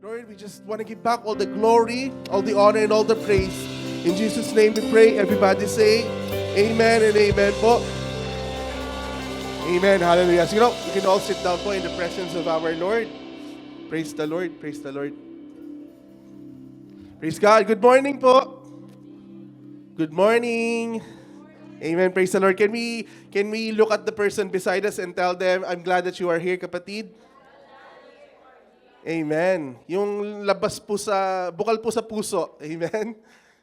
Lord, we just want to give back all the glory, all the honor, and all the praise. In Jesus' name we pray. Everybody say, Amen and Amen po. Amen. Hallelujah. So, you can all sit down po in the presence of our Lord. Praise the Lord. Praise the Lord. Praise God. Good morning po. Good morning. Amen. Praise the Lord. Can we look at the person beside us and tell them, I'm glad that you are here, kapatid? Amen. Yung labas po bukal po sa puso. Amen.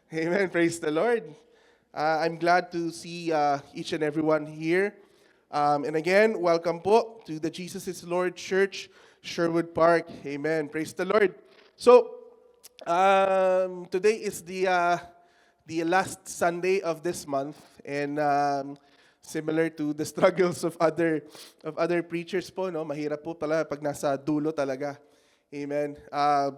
Amen. Praise the Lord. I'm glad to see each and everyone here. And again, welcome po to the Jesus is Lord Church, Sherwood Park. Amen. Praise the Lord. So, today is the last Sunday of this month, and similar to the struggles of other preachers po, no, mahirap po pala pag nasa dulo talaga. Amen. I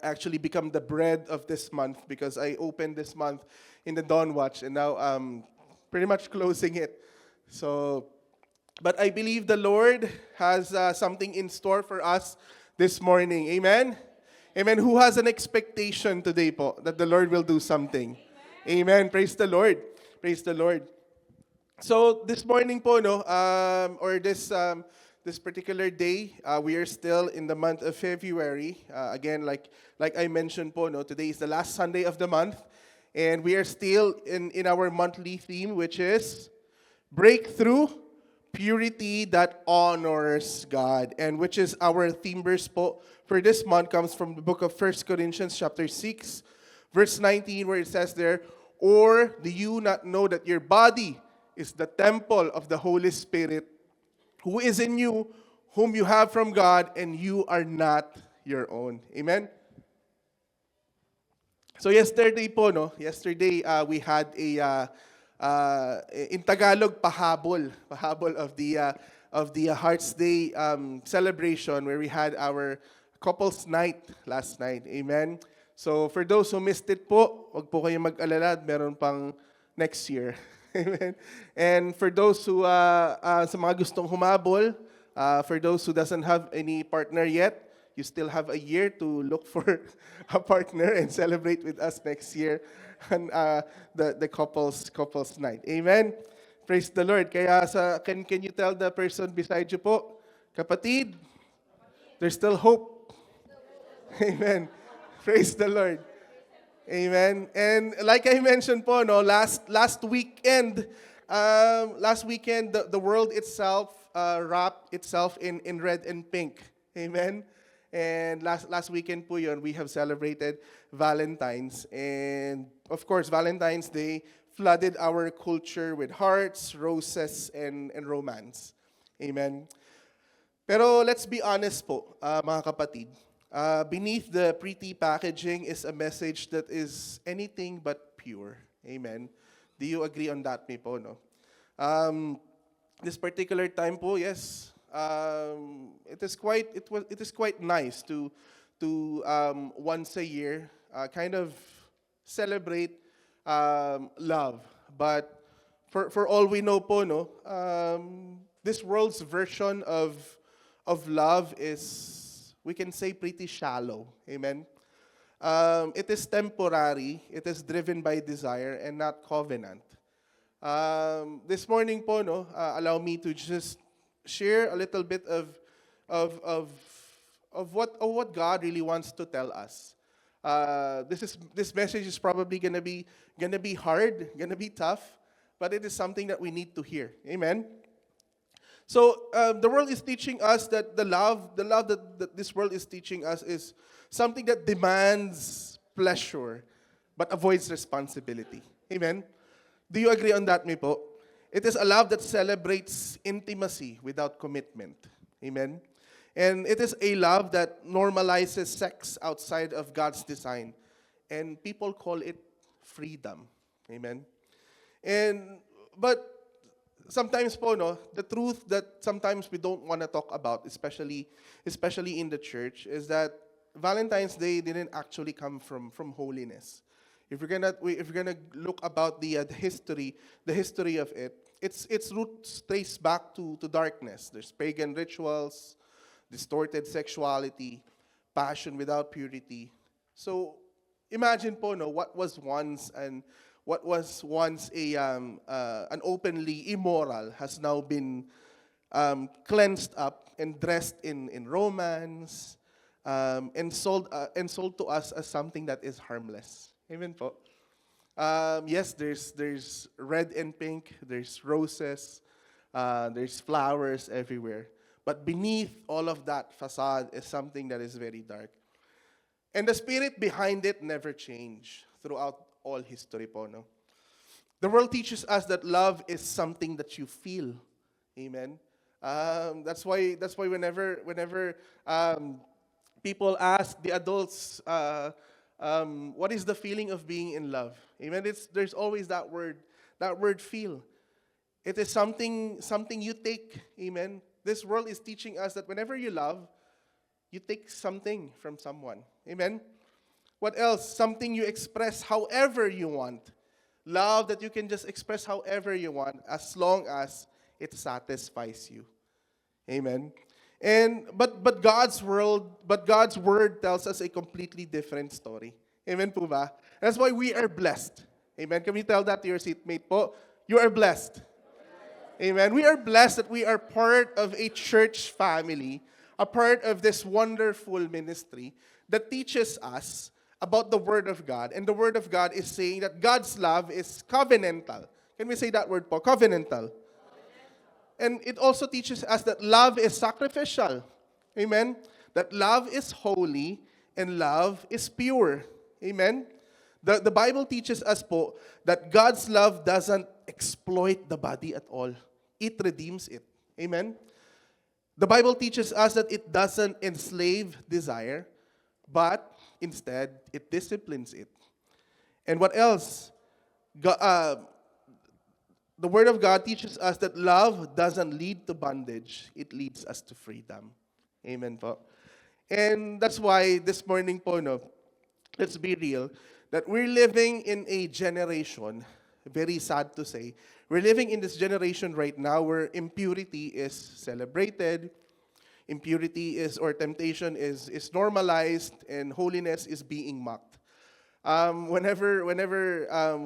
actually become the bread of this month because I opened this month in the Dawn Watch, and now pretty much closing it. So, but I believe the Lord has something in store for us this morning. Amen? Amen. Who has an expectation today po that the Lord will do something? Amen. Praise the Lord. Praise the Lord. So this morning po, no, or this particular day, we are still in the month of February. Again, like I mentioned po, no, today is the last Sunday of the month, and we are still in our monthly theme, which is breakthrough, purity that honors God, and which is our theme verse po for this month comes from the book of 1 Corinthians chapter 6, verse 19, where it says there, or do you not know that your body is the temple of the Holy Spirit, who is in you, whom you have from God, and you are not your own. Amen? So yesterday po, no? Yesterday we had in Tagalog, pahabol of the Hearts Day celebration where we had our couples night last night. Amen? So for those who missed it po, wag po kayong mag-alala, meron pang next year. Amen? And for those who, sa mga gustong humabol, for those who doesn't have any partner yet, you still have a year to look for a partner and celebrate with us next year on the couples night. Amen? Praise the Lord. Kaya can you tell the person beside you po, kapatid, there's still hope. Amen. Praise the Lord. Amen. And like I mentioned po, no, last weekend, the world itself wrapped itself in red and pink. Amen. And last weekend po yun, we have celebrated Valentine's. And of course, Valentine's Day flooded our culture with hearts, roses, and romance. Amen. Pero let's be honest po, mga kapatid. Beneath the pretty packaging is a message that is anything but pure. Amen. Do you agree on that, me po, no? This particular time po, yes, it is quite nice to once a year kind of celebrate love. But for all we know po, no, this world's version of love is, we can say, pretty shallow. Amen? It is temporary. It is driven by desire and not covenant. This morning po, no, allow me to just share a little bit of, of, of what God really wants to tell us. This message is probably gonna be hard, gonna be tough, but it is something that we need to hear. Amen? So the world is teaching us that the love that this world is teaching us is something that demands pleasure but avoids responsibility. Amen? Do you agree on that, mi po? It is a love that celebrates intimacy without commitment. Amen? And it is a love that normalizes sex outside of God's design. And people call it freedom. Amen? But sometimes po, no, the truth that sometimes we don't want to talk about, especially in the church, is that Valentine's Day didn't actually come from holiness. If we're gonna look about the history of it, its roots trace back to darkness. There's pagan rituals, distorted sexuality, passion without purity. So imagine po, no, what was once an openly immoral has now been cleansed up and dressed in romance, and sold to us as something that is harmless. Amen po. Yes, there's red and pink, there's roses, there's flowers everywhere. But beneath all of that facade is something that is very dark. And the spirit behind it never changed throughout all history po, no? The world teaches us that love is something that you feel. Amen. That's why whenever people ask the adults, what is the feeling of being in love? Amen. There's always that word feel. It is something you take. Amen. This world is teaching us that whenever you love, you take something from someone. Amen. What else? Something you express however you want. Love that you can just express however you want as long as it satisfies you. Amen. But God's word tells us a completely different story. Amen po ba? That's why we are blessed. Amen. Can we tell that to your seatmate po? You are blessed. Amen. We are blessed that we are part of a church family, a part of this wonderful ministry that teaches us about the Word of God. And the Word of God is saying that God's love is covenantal. Can we say that word po? Covenantal. And it also teaches us that love is sacrificial. Amen? That love is holy and love is pure. Amen? The Bible teaches us po that God's love doesn't exploit the body at all. It redeems it. Amen? The Bible teaches us that it doesn't enslave desire, but instead, it disciplines it. And what else? The Word of God teaches us that love doesn't lead to bondage. It leads us to freedom. Amen po. And that's why this morning po, no, let's be real, that we're living in a generation, very sad to say, we're living in this generation right now where impurity is celebrated, impurity is, or temptation is normalized, and holiness is being mocked. Whenever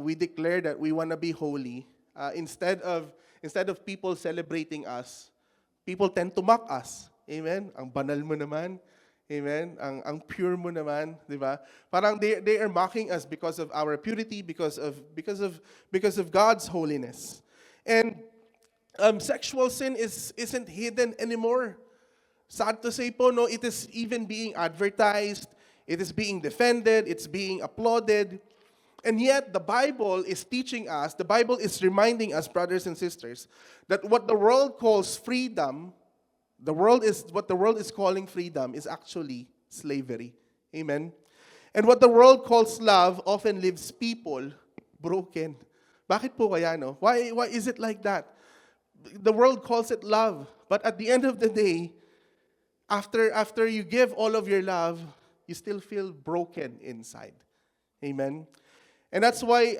we declare that we want to be holy, instead of people celebrating us, people tend to mock us. Amen? Ang banal mo naman. Amen? Ang pure mo naman, di ba? Parang they are mocking us because of our purity, because of God's holiness. And sexual sin isn't hidden anymore. Sad to say po, no, it is even being advertised, it is being defended, it's being applauded. And yet, the Bible is teaching us, the Bible is reminding us, brothers and sisters, that what the world calls freedom, what the world is calling freedom is actually slavery. Amen? And what the world calls love often leaves people broken. Bakit po kaya, no? Why is it like that? The world calls it love, but at the end of the day, after you give all of your love, you still feel broken inside. Amen? And that's why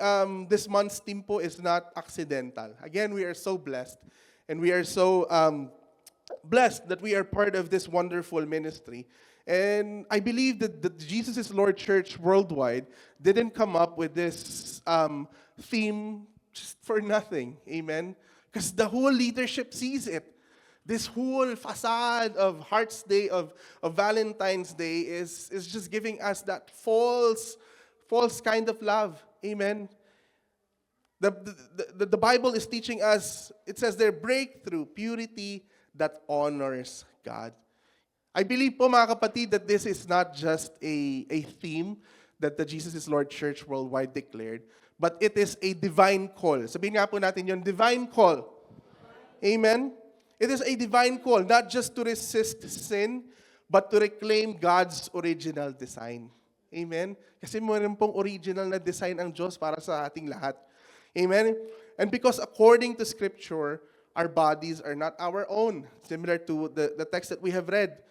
this month's theme po is not accidental. Again, we are so blessed, and we are so blessed that we are part of this wonderful ministry. And I believe that the Jesus is Lord Church worldwide didn't come up with this theme just for nothing. Amen? Because the whole leadership sees it. This whole facade of Hearts Day, of Valentine's Day is just giving us that false kind of love. Amen. The Bible is teaching us, it says there, breakthrough, purity that honors God. I believe po mga kapatid that this is not just a theme that the Jesus is Lord Church worldwide declared, but it is a divine call. Sabihin nga po natin yun, divine call. Amen? It is a divine call, not just to resist sin, but to reclaim God's original design. Amen? Kasi meron pong original na design ang Diyos para sa ating lahat. Amen? And because according to Scripture, our bodies are not our own. Similar to the text that we have read.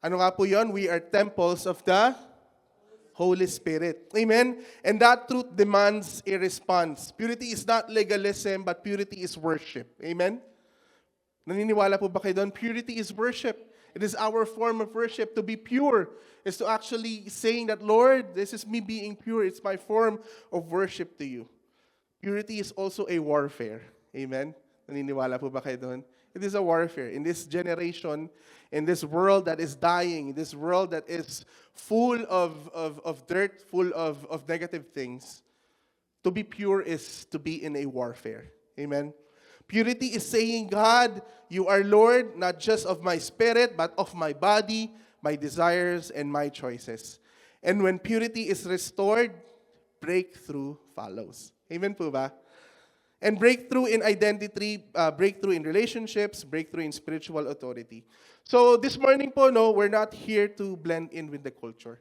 Ano nga po yun? We are temples of the Holy Spirit. Amen? And that truth demands a response. Purity is not legalism, but purity is worship. Amen? Naniniwala po ba kayo doon? Purity is worship. It is our form of worship. To be pure is to actually saying that, Lord, this is me being pure. It's my form of worship to you. Purity is also a warfare. Amen? Naniniwala po ba kayo doon? It is a warfare. In this generation, in this world that is dying, in this world that is full of dirt, full of negative things, to be pure is to be in a warfare. Amen? Purity is saying, God, you are Lord, not just of my spirit, but of my body, my desires, and my choices. And when purity is restored, breakthrough follows. Amen po ba? And breakthrough in identity, breakthrough in relationships, breakthrough in spiritual authority. So this morning po, no, we're not here to blend in with the culture.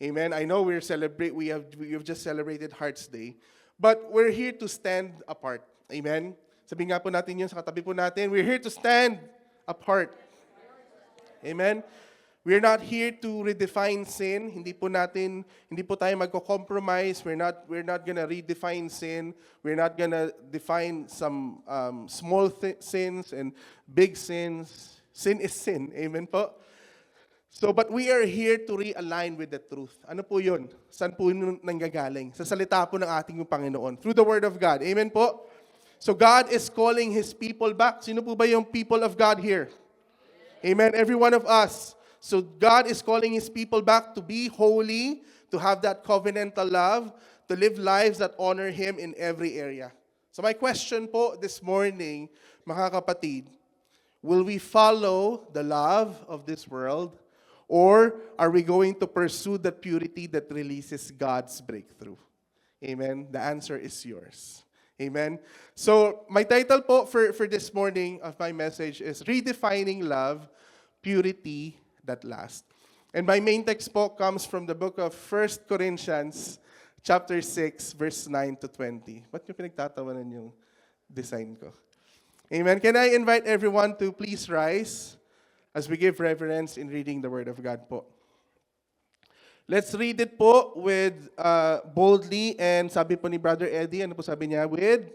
Amen. I know we have just celebrated Hearts Day, but we're here to stand apart. Amen. Sabi nga po natin yun sa katabi po natin, we're here to stand apart. Amen. We're not here to redefine sin. Hindi po tayo magko-compromise. We're not gonna redefine sin. We're not gonna define some small sins and big sins. Sin is sin. Amen po. So, but we are here to realign with the truth. Ano po yun? Saan po yun nanggagaling? Sa salita po ng ating Panginoon. Through the Word of God. Amen po? So, God is calling His people back. Sino po ba yung people of God here? Amen. Every one of us. So, God is calling His people back to be holy, to have that covenantal love, to live lives that honor Him in every area. So, my question po this morning, mga kapatid, will we follow the love of this world? Or are we going to pursue the purity that releases God's breakthrough? Amen? The answer is yours. Amen? So, my title po for this morning of my message is Redefining Love, Purity That Lasts. And my main text po comes from the book of 1 Corinthians chapter 6, verse 9 to 20. Ba't yung pinagtatawanan yung design ko? Amen? Can I invite everyone to please rise as we give reverence in reading the Word of God po. Let's read it po with boldly, and sabi po ni Brother Eddie, ano po sabi niya? With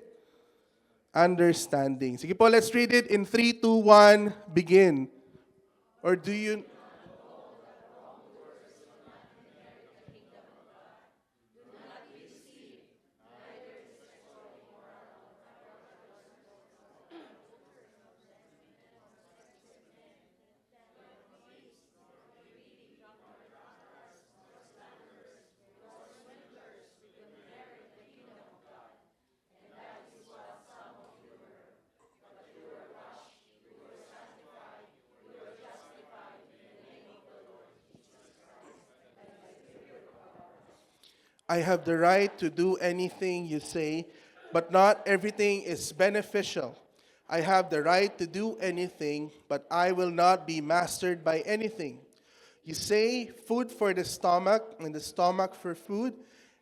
understanding. Sige po, let's read it in 3, 2, 1, begin. Or do you... I have the right to do anything you say, but not everything is beneficial. I have the right to do anything, but I will not be mastered by anything. You say food for the stomach and the stomach for food,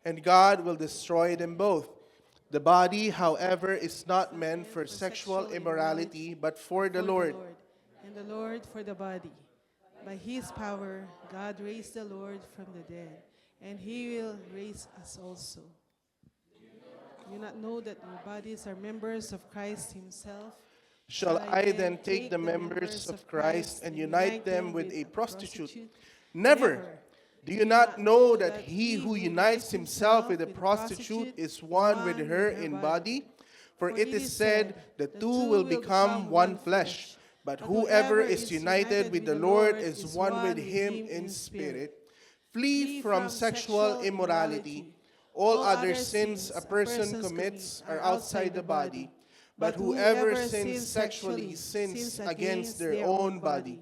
and God will destroy them both. The body, however, is not meant for sexual immorality, but for the Lord. And the Lord for the body. By His power, God raised the Lord from the dead, and He will raise us also. Do you not know that your bodies are members of Christ Himself? Shall I then take the members of Christ and unite them with a prostitute? Never. Do you not know that he who unites himself with a prostitute is one with her in body? For it is said, the two will become one flesh. But whoever is united with the Lord is one with Him in spirit. Flee from sexual immorality. All other sins a person commits are outside the body, but whoever sins sexually sins against their own body.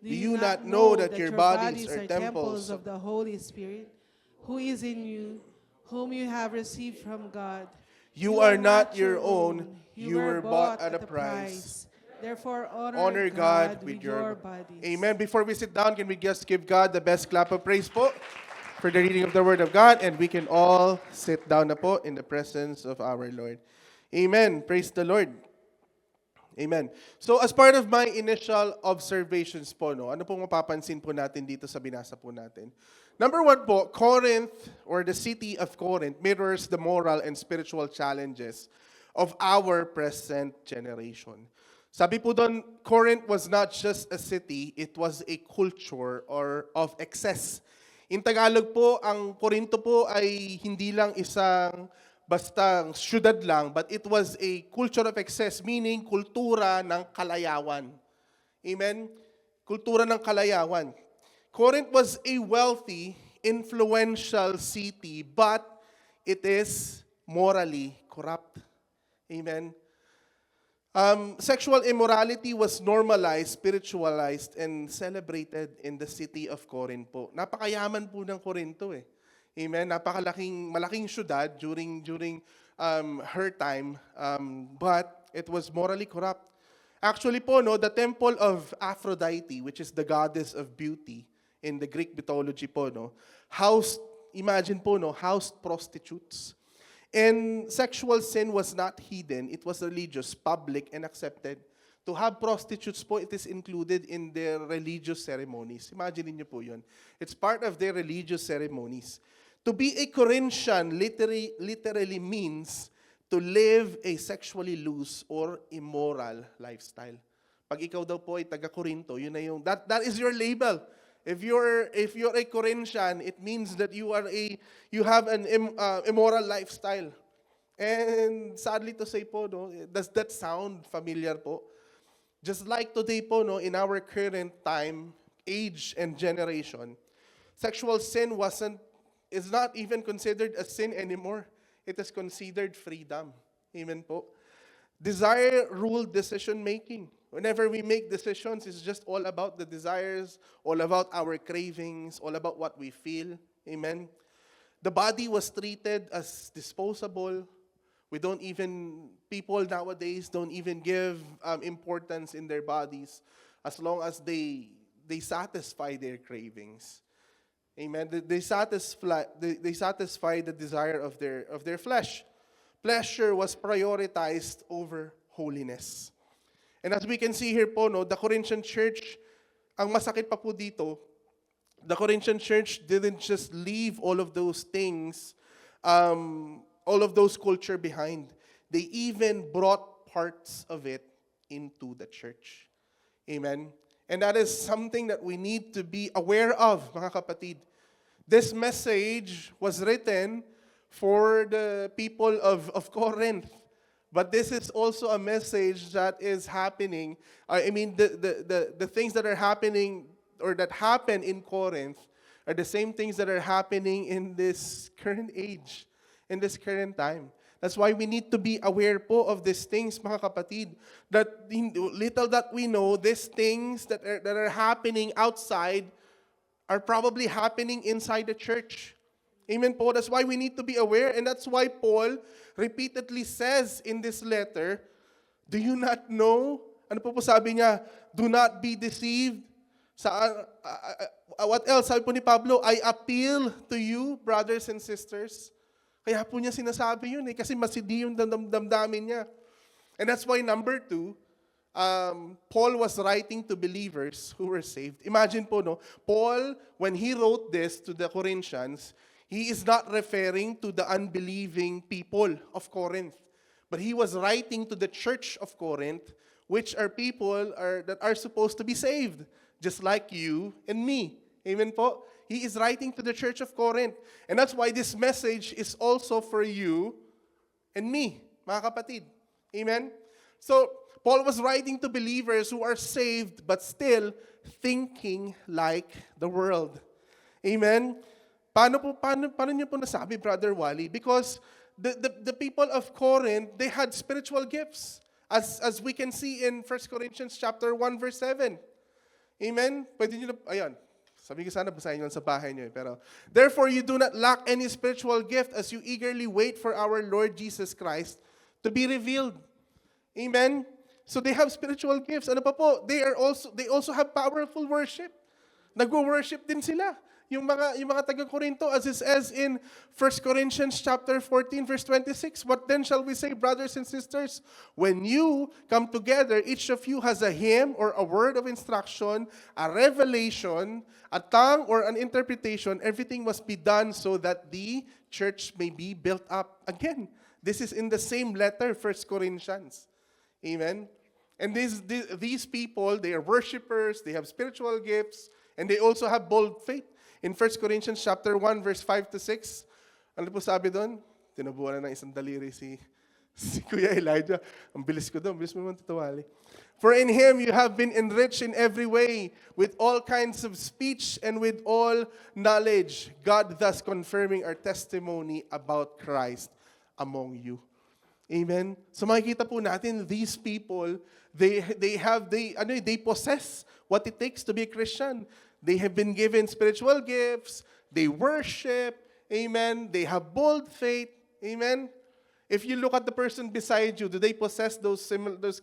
Do you not know that your bodies are temples of the Holy Spirit, who is in you, whom you have received from God? You are not your own, you were bought at a price. Therefore, honor God with your bodies. Amen. Before we sit down, can we just give God the best clap of praise po for the reading of the Word of God, and we can all sit down na po in the presence of our Lord. Amen. Praise the Lord. Amen. So as part of my initial observations po, no, ano pong mapapansin po natin dito sa binasa po natin? Number one po, Corinth, or the city of Corinth, mirrors the moral and spiritual challenges of our present generation. Sabi po doon, Corinth was not just a city, it was a culture or of excess. In Tagalog po, ang Corinto po ay hindi lang isang basta syudad lang, but it was a culture of excess, meaning kultura ng kalayawan. Amen? Kultura ng kalayawan. Corinth was a wealthy, influential city, but it is morally corrupt. Amen? Sexual immorality was normalized, spiritualized, and celebrated in the city of Corinth po. Napakayaman po ng Corinto eh. Amen? Malaking syudad during her time, but it was morally corrupt. Actually po, no, the temple of Aphrodite, which is the goddess of beauty in the Greek mythology po, no, imagine po, no, housed prostitutes. And sexual sin was not hidden. It was religious, public, and accepted. To have prostitutes po, it is included in their religious ceremonies. Imagine niyo po yun. It's part of their religious ceremonies. To be a Corinthian literally means to live a sexually loose or immoral lifestyle. Pag ikaw daw po ay taga-Corinto, yun na yung, that is your label. If you're a Corinthian, it means that you have an immoral lifestyle. And sadly to say po, no, does that sound familiar po? Just like today po, no, in our current time, age, and generation, sexual sin is not even considered a sin anymore. It is considered freedom. Amen po. Desire ruled decision making. Whenever we make decisions, it's just all about the desires, all about our cravings, all about what we feel. Amen. The body was treated as disposable. People nowadays don't even give importance in their bodies as long as they satisfy their cravings. Amen. They satisfy the desire of their flesh. Pleasure was prioritized over holiness. And as we can see here po, no, the Corinthian church, ang masakit pa po dito, the Corinthian church didn't just leave all of those things, all of those culture behind. They even brought parts of it into the church. Amen? And that is something that we need to be aware of, mga kapatid. This message was written for the people of Corinth. But this is also a message that is happening. The things that are happening or that happen in Corinth are the same things that are happening in this current age, in this current time. That's why we need to be aware po of these things, mga kapatid. That little that we know, these things that are happening outside are probably happening inside the church. Amen po. That's why we need to be aware. And that's why Paul repeatedly says in this letter, do you not know? Ano po sabi niya? Do not be deceived. What else? Sabi po ni Pablo, I appeal to you, brothers and sisters. Kaya po niya sinasabi yun kasi masidi yung damdamin niya. And that's why number 2, Paul was writing to believers who were saved. Imagine po, no? Paul, when he wrote this to the Corinthians, he is not referring to the unbelieving people of Corinth, but he was writing to the church of Corinth, which are people that are supposed to be saved, just like you and me. Amen po? He is writing to the church of Corinth. And that's why this message is also for you and me, mga kapatid. Amen? So, Paul was writing to believers who are saved but still thinking like the world. Amen? Paano niyo po nasabi, Brother Wally? Because the people of Corinth, they had spiritual gifts. As we can see in 1 Corinthians chapter 1 verse 7. Amen? Pwede niyo na, ayan. Sabi ko sana basahin niyo sa bahay niyo. Pero, therefore you do not lack any spiritual gift as you eagerly wait for our Lord Jesus Christ to be revealed. Amen? So they have spiritual gifts. Ano pa po? They also have powerful worship. Nagwo-worship din sila. Yung mga taga-Corinto, as it says in 1 Corinthians chapter 14, verse 26, what then shall we say, brothers and sisters? When you come together, each of you has a hymn or a word of instruction, a revelation, a tongue or an interpretation. Everything must be done so that the church may be built up. Again, this is in the same letter, 1 Corinthians. Amen? And these people, they are worshipers, they have spiritual gifts, and they also have bold faith. In 1 Corinthians chapter 1, verse 5 to 6, ano po sabi doon? Tinubuan na ng isang daliri si Kuya Elijah. Ang bilis ko doon, bilis mo naman tutawali. For in Him you have been enriched in every way, with all kinds of speech and with all knowledge, God thus confirming our testimony about Christ among you. Amen. So makikita po natin, these people, they possess what it takes to be a Christian. They have been given spiritual gifts, they worship, amen. They have bold faith, amen. If you look at the person beside you, do they possess those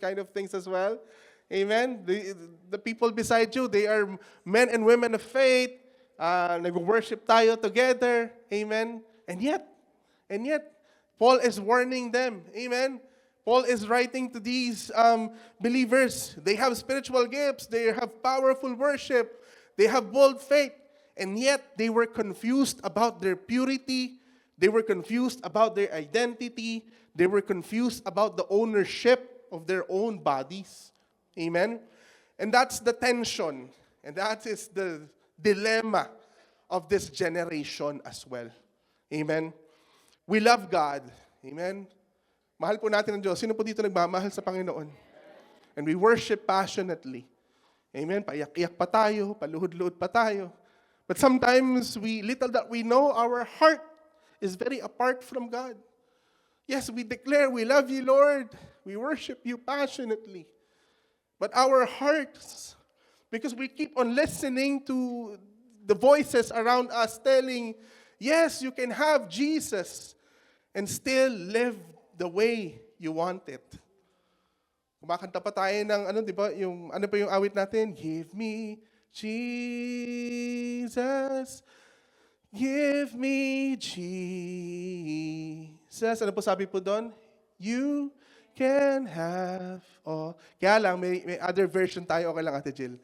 kind of things as well? Amen. The people beside you, they are men and women of faith. Nag-worship tayo together, amen. And yet, Paul is warning them, amen. Paul is writing to these believers. They have spiritual gifts. They have powerful worship. They have bold faith. And yet, they were confused about their purity. They were confused about their identity. They were confused about the ownership of their own bodies. Amen? And that's the tension. And that is the dilemma of this generation as well. Amen? We love God. Amen? Mahal po natin ang Diyos. Sino po dito nagmamahal sa Panginoon? And we worship passionately. Amen? Paiyak-iyak pa tayo, paluhod-luhod pa tayo. But sometimes, little that we know, our heart is very apart from God. Yes, we declare, we love you, Lord. We worship you passionately. But our hearts, because we keep on listening to the voices around us telling, yes, you can have Jesus and still live the way you want it. Kumakanta pa tayo ng, di ba, ano pa yung awit natin? Give me Jesus, give me Jesus. Ano po sabi po doon? You can have all. Kaya lang, may other version tayo. Okay lang, Ate Jill.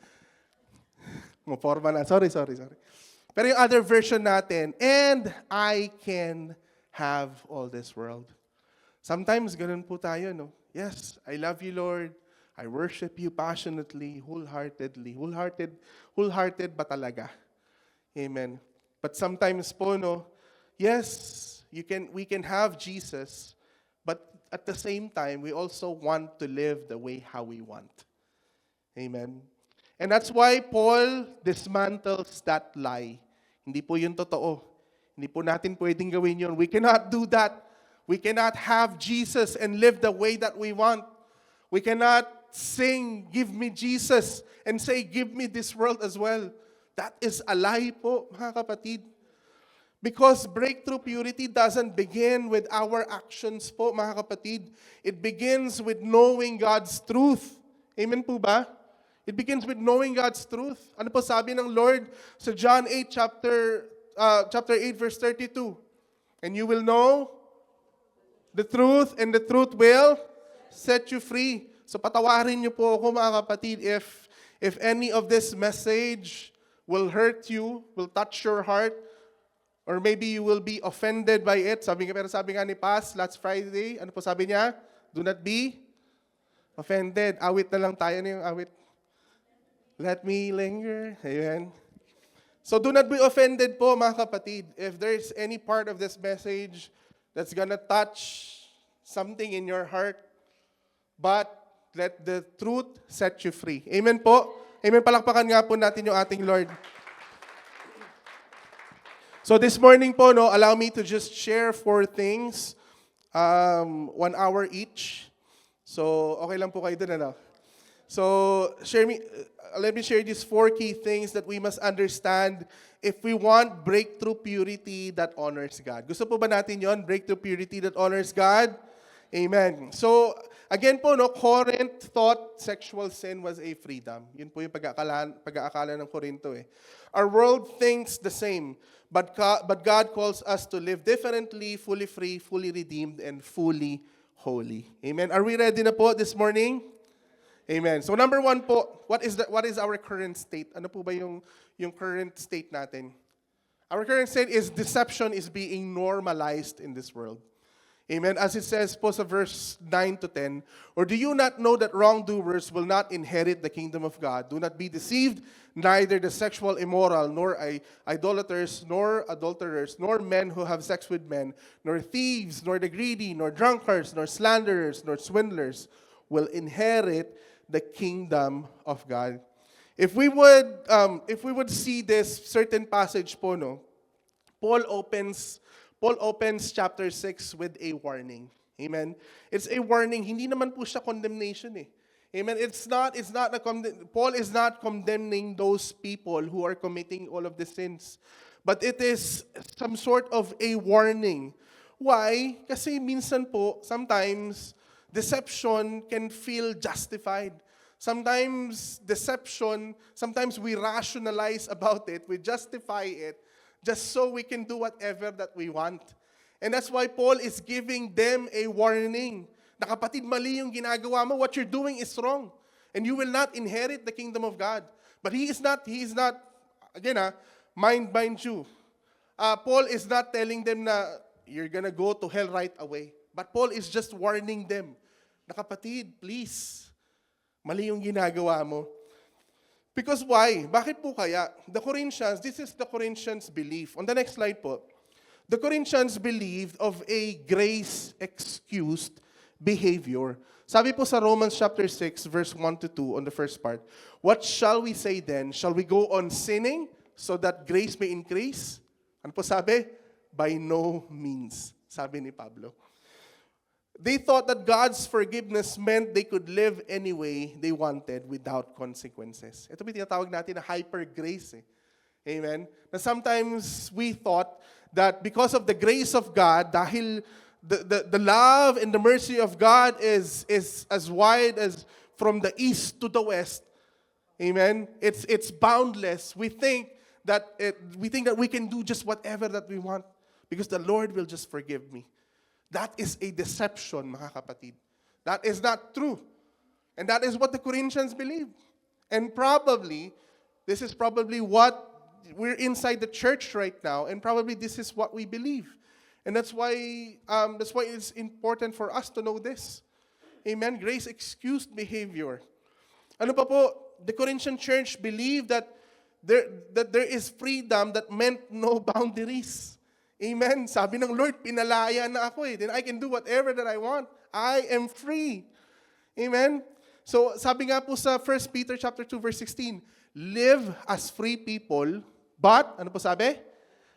Maporma na. Sorry. Pero yung other version natin, and I can have all this world. Sometimes, ganun po tayo, no? Yes, I love you, Lord. I worship you passionately, wholeheartedly. Wholehearted ba talaga? Amen. But sometimes po, no, yes, we can have Jesus, but at the same time, we also want to live the way how we want. Amen. And that's why Paul dismantles that lie. Hindi po yun totoo. Hindi po natin pwedeng gawin yun. We cannot do that. We cannot have Jesus and live the way that we want. We cannot sing, give me Jesus, and say, give me this world as well. That is a lie po, mga kapatid. Because breakthrough purity doesn't begin with our actions po, mga kapatid. It begins with knowing God's truth. Amen po ba? It begins with knowing God's truth. Ano po sabi ng Lord sa John 8, chapter 8, verse 32? And you will know the truth, and the truth will set you free. So patawarin niyo po ako, mga kapatid, if any of this message will hurt you, will touch your heart, or maybe you will be offended by it. Pero sabi nga ni Paz last Friday, ano po sabi niya? Do not be offended. Awit na lang tayo. Ano yung awit? Let me linger. Amen. So do not be offended po, mga kapatid. If there's any part of this message that's gonna touch something in your heart, but let the truth set you free. Amen po? Amen. Palakpakan nga po natin yung ating Lord. So this morning po, no, allow me to just share 4 things, 1 hour each. So, okay lang po kayo dun, ano? So, let me share these 4 key things that we must understand if we want breakthrough purity that honors God. Gusto po ba natin yon? Breakthrough purity that honors God? Amen. So, again po, no, Corinth thought sexual sin was a freedom. Yun po yung pag-aakala ng Corinto eh. Our world thinks the same, but God calls us to live differently, fully free, fully redeemed, and fully holy. Amen. Are we ready na po this morning? Amen. So number 1 po, what is our current state? Ano po ba yung current state natin? Our current state is deception is being normalized in this world. Amen. As it says po sa verse 9 to 10, or do you not know that wrongdoers will not inherit the kingdom of God? Do not be deceived, neither the sexual immoral, nor idolaters, nor adulterers, nor men who have sex with men, nor thieves, nor the greedy, nor drunkards, nor slanderers, nor swindlers will inherit the kingdom of God. If we would see this certain passage po, no, Paul opens chapter 6 with a warning. Amen. It's a warning. Hindi naman po siya condemnation eh. Amen. Paul is not condemning those people who are committing all of the sins. But it is some sort of a warning. Why? Kasi minsan po, sometimes, deception can feel justified. Sometimes we rationalize about it, we justify it, just so we can do whatever that we want. And that's why Paul is giving them a warning. Na kapatid, mali yung ginagawa mo, what you're doing is wrong. And you will not inherit the kingdom of God. But he is not, again, mind you. Paul is not telling them na you're gonna go to hell right away. But Paul is just warning them. Na kapatid, please, mali yung ginagawa mo. Because why? Bakit po kaya? This is the Corinthians' belief. On the next slide po. The Corinthians believed of a grace-excused behavior. Sabi po sa Romans chapter 6, verse 1 to 2 on the first part, what shall we say then? Shall we go on sinning so that grace may increase? Ano po sabi? By no means, sabi ni Pablo. They thought that God's forgiveness meant they could live any way they wanted without consequences. Ito po tinatawag natin na hyper grace. Amen? Na sometimes we thought that because of the grace of God, dahil the love and the mercy of God is as wide as from the east to the west. Amen? It's boundless. We think that we can do just whatever that we want because the Lord will just forgive me. That is a deception, mga kapatid. That is not true. And that is what the Corinthians believe. And this is probably what we're inside the church right now, and probably this is what we believe. And that's why it's important for us to know this. Amen? Grace-excused behavior. Ano pa po? The Corinthian church believed that there is freedom that meant no boundaries. Amen. Sabi ng Lord, pinalaya na ako eh. Then I can do whatever that I want. I am free. Amen. So sabi nga po sa 1 Peter chapter 2 verse 16, live as free people, but ano po sabi?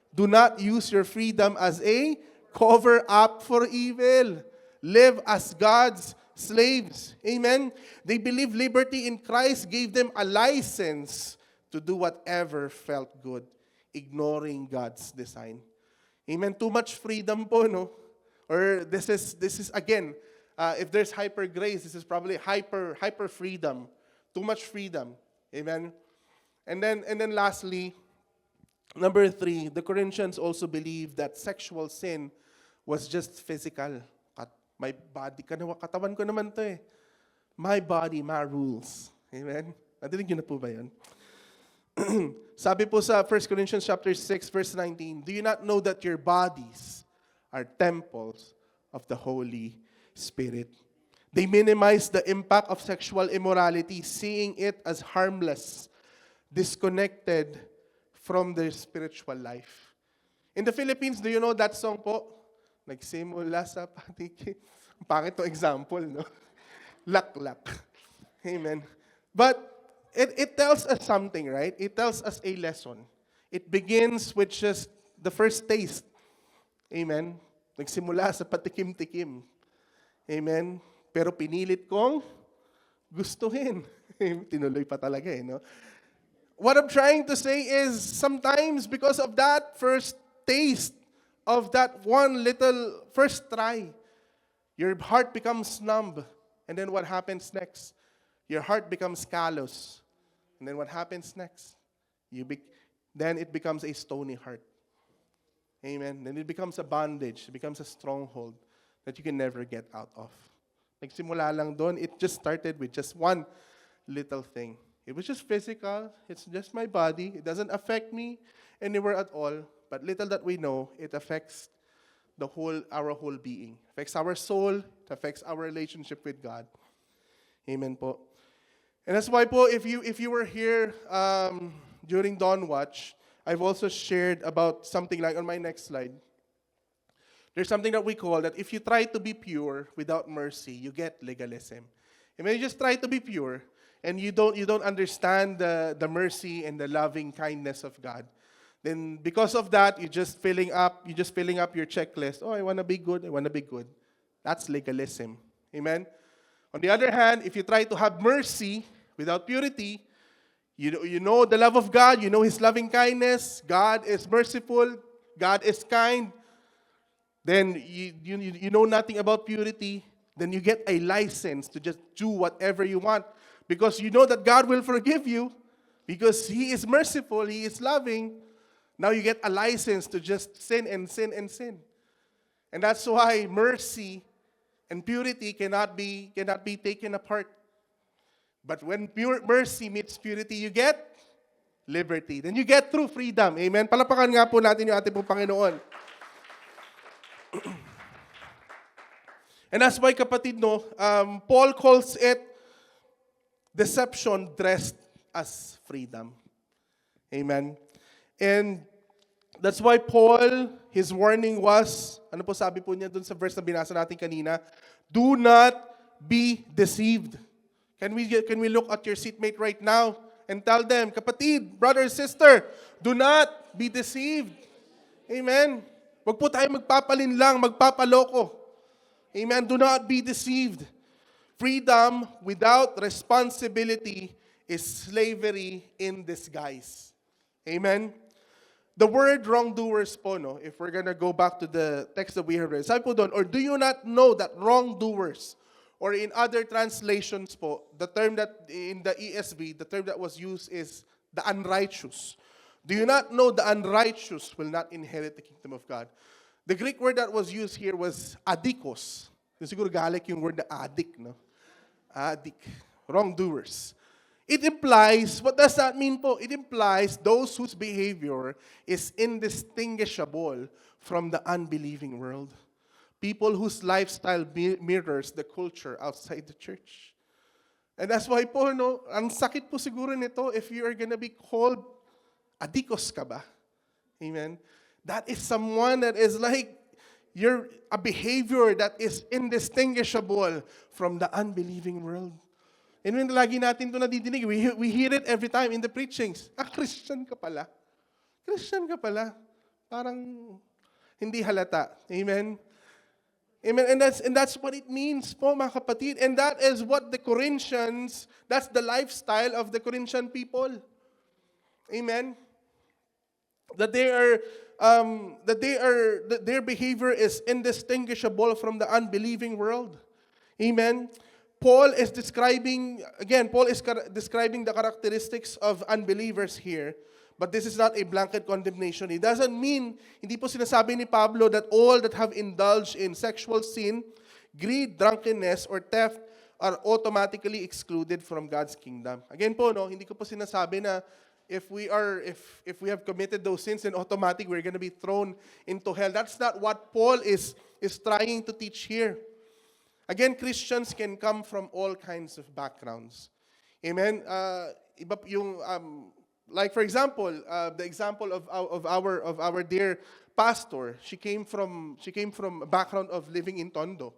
Do not use your freedom as a cover up for evil. Live as God's slaves. Amen. They believe liberty in Christ gave them a license to do whatever felt good, ignoring God's design. Amen. Too much freedom po, no? Or this is again, if there's hyper grace, this is probably hyper freedom. Too much freedom. Amen. And then lastly, number 3, the Corinthians also believe that sexual sin was just physical. My body, katawan ko naman to eh. My body, my rules. Amen. Nadinig niyo na po ba yun? Sabi po sa 1 Corinthians chapter 6 verse 19, do you not know that your bodies are temples of the Holy Spirit? They minimize the impact of sexual immorality, seeing it as harmless, disconnected from their spiritual life. In the Philippines, do you know that song po? Nagsimula sa patikim. Pangit to example, no? Laklak. Amen. But it tells us something, right? It tells us a lesson. It begins with just the first taste. Amen. Nagsimula sa patikim-tikim. Amen. Pero pinilit kong gustuhin. Tinuloy pa talaga eh, no? What I'm trying to say is sometimes because of that first taste, of that one little first try, your heart becomes numb. And then what happens next? Your heart becomes callous. And then what happens next? Then it becomes a stony heart. Amen. Then it becomes a bondage. It becomes a stronghold that you can never get out of. Nagsimula lang doon. It just started with just one little thing. It was just physical. It's just my body. It doesn't affect me anywhere at all. But little that we know, it affects our whole being. Affects our soul, it affects our relationship with God. Amen po. And that's why po, if you were here during Dawn Watch, I've also shared about something like on my next slide. There's something that we call that if you try to be pure without mercy, you get legalism. And when you just try to be pure and you don't understand the mercy and the loving kindness of God, then because of that, you're just filling up your checklist. Oh, I want to be good, I want to be good. That's legalism. Amen? On the other hand, if you try to have mercy without purity, you know the love of God, you know His loving kindness, God is merciful, God is kind, then you know nothing about purity, then you get a license to just do whatever you want because you know that God will forgive you because He is merciful, He is loving. Now you get a license to just sin and sin and sin. And that's why mercy and purity cannot be taken apart. But when pure mercy meets purity, you get liberty. Then you get true freedom. Amen? Palapakan nga po natin yung ating pong Panginoon. And that's why, kapatid, no, Paul calls it deception dressed as freedom. Amen? And that's why Paul, his warning was, ano po sabi po niya dun sa verse na binasa natin kanina? Do not be deceived. Can we look at your seatmate right now and tell them, kapatid, brother, sister, do not be deceived. Amen? Wag po tayo magpapalinlang, magpapaloko. Amen? Do not be deceived. Freedom without responsibility is slavery in disguise. Amen? The word wrongdoers po, no, if we're gonna go back to the text that we have read, sabi po doon, or do you not know that wrongdoers, or in other translations po, the term that in the ESV, the term that was used is the unrighteous. Do you not know the unrighteous will not inherit the kingdom of God? The Greek word that was used here was adikos. Yung siguro galik yung word na adik, no? Adik. Wrongdoers. It implies, what does that mean po? It implies those whose behavior is indistinguishable from the unbelieving world. People whose lifestyle mirrors the culture outside the church. And that's why po, no, ang sakit po siguro nito if you are gonna be called adikos ka ba? Amen? That is someone that is like, you're a behavior that is indistinguishable from the unbelieving world. And when lagi natin ito nadidinig, we hear it every time in the preachings. Christian ka pala. Christian ka pala. Parang hindi halata. Amen? Amen. And that's what it means po, mga kapatid. And that is what the Corinthians, that's the lifestyle of the Corinthian people. Amen? That their behavior is indistinguishable from the unbelieving world. Amen? Paul is describing the characteristics of unbelievers here, but this is not a blanket condemnation. It doesn't mean, hindi po sinasabi ni Pablo that all that have indulged in sexual sin, greed, drunkenness, or theft are automatically excluded from God's kingdom. Again po, no, hindi ko po sinasabi na if we have committed those sins, then automatic we're going to be thrown into hell. That's not what Paul is trying to teach here. Again, Christians can come from all kinds of backgrounds. Amen. Iba yung like for example, the example of our dear pastor. She came from a background of living in Tondo.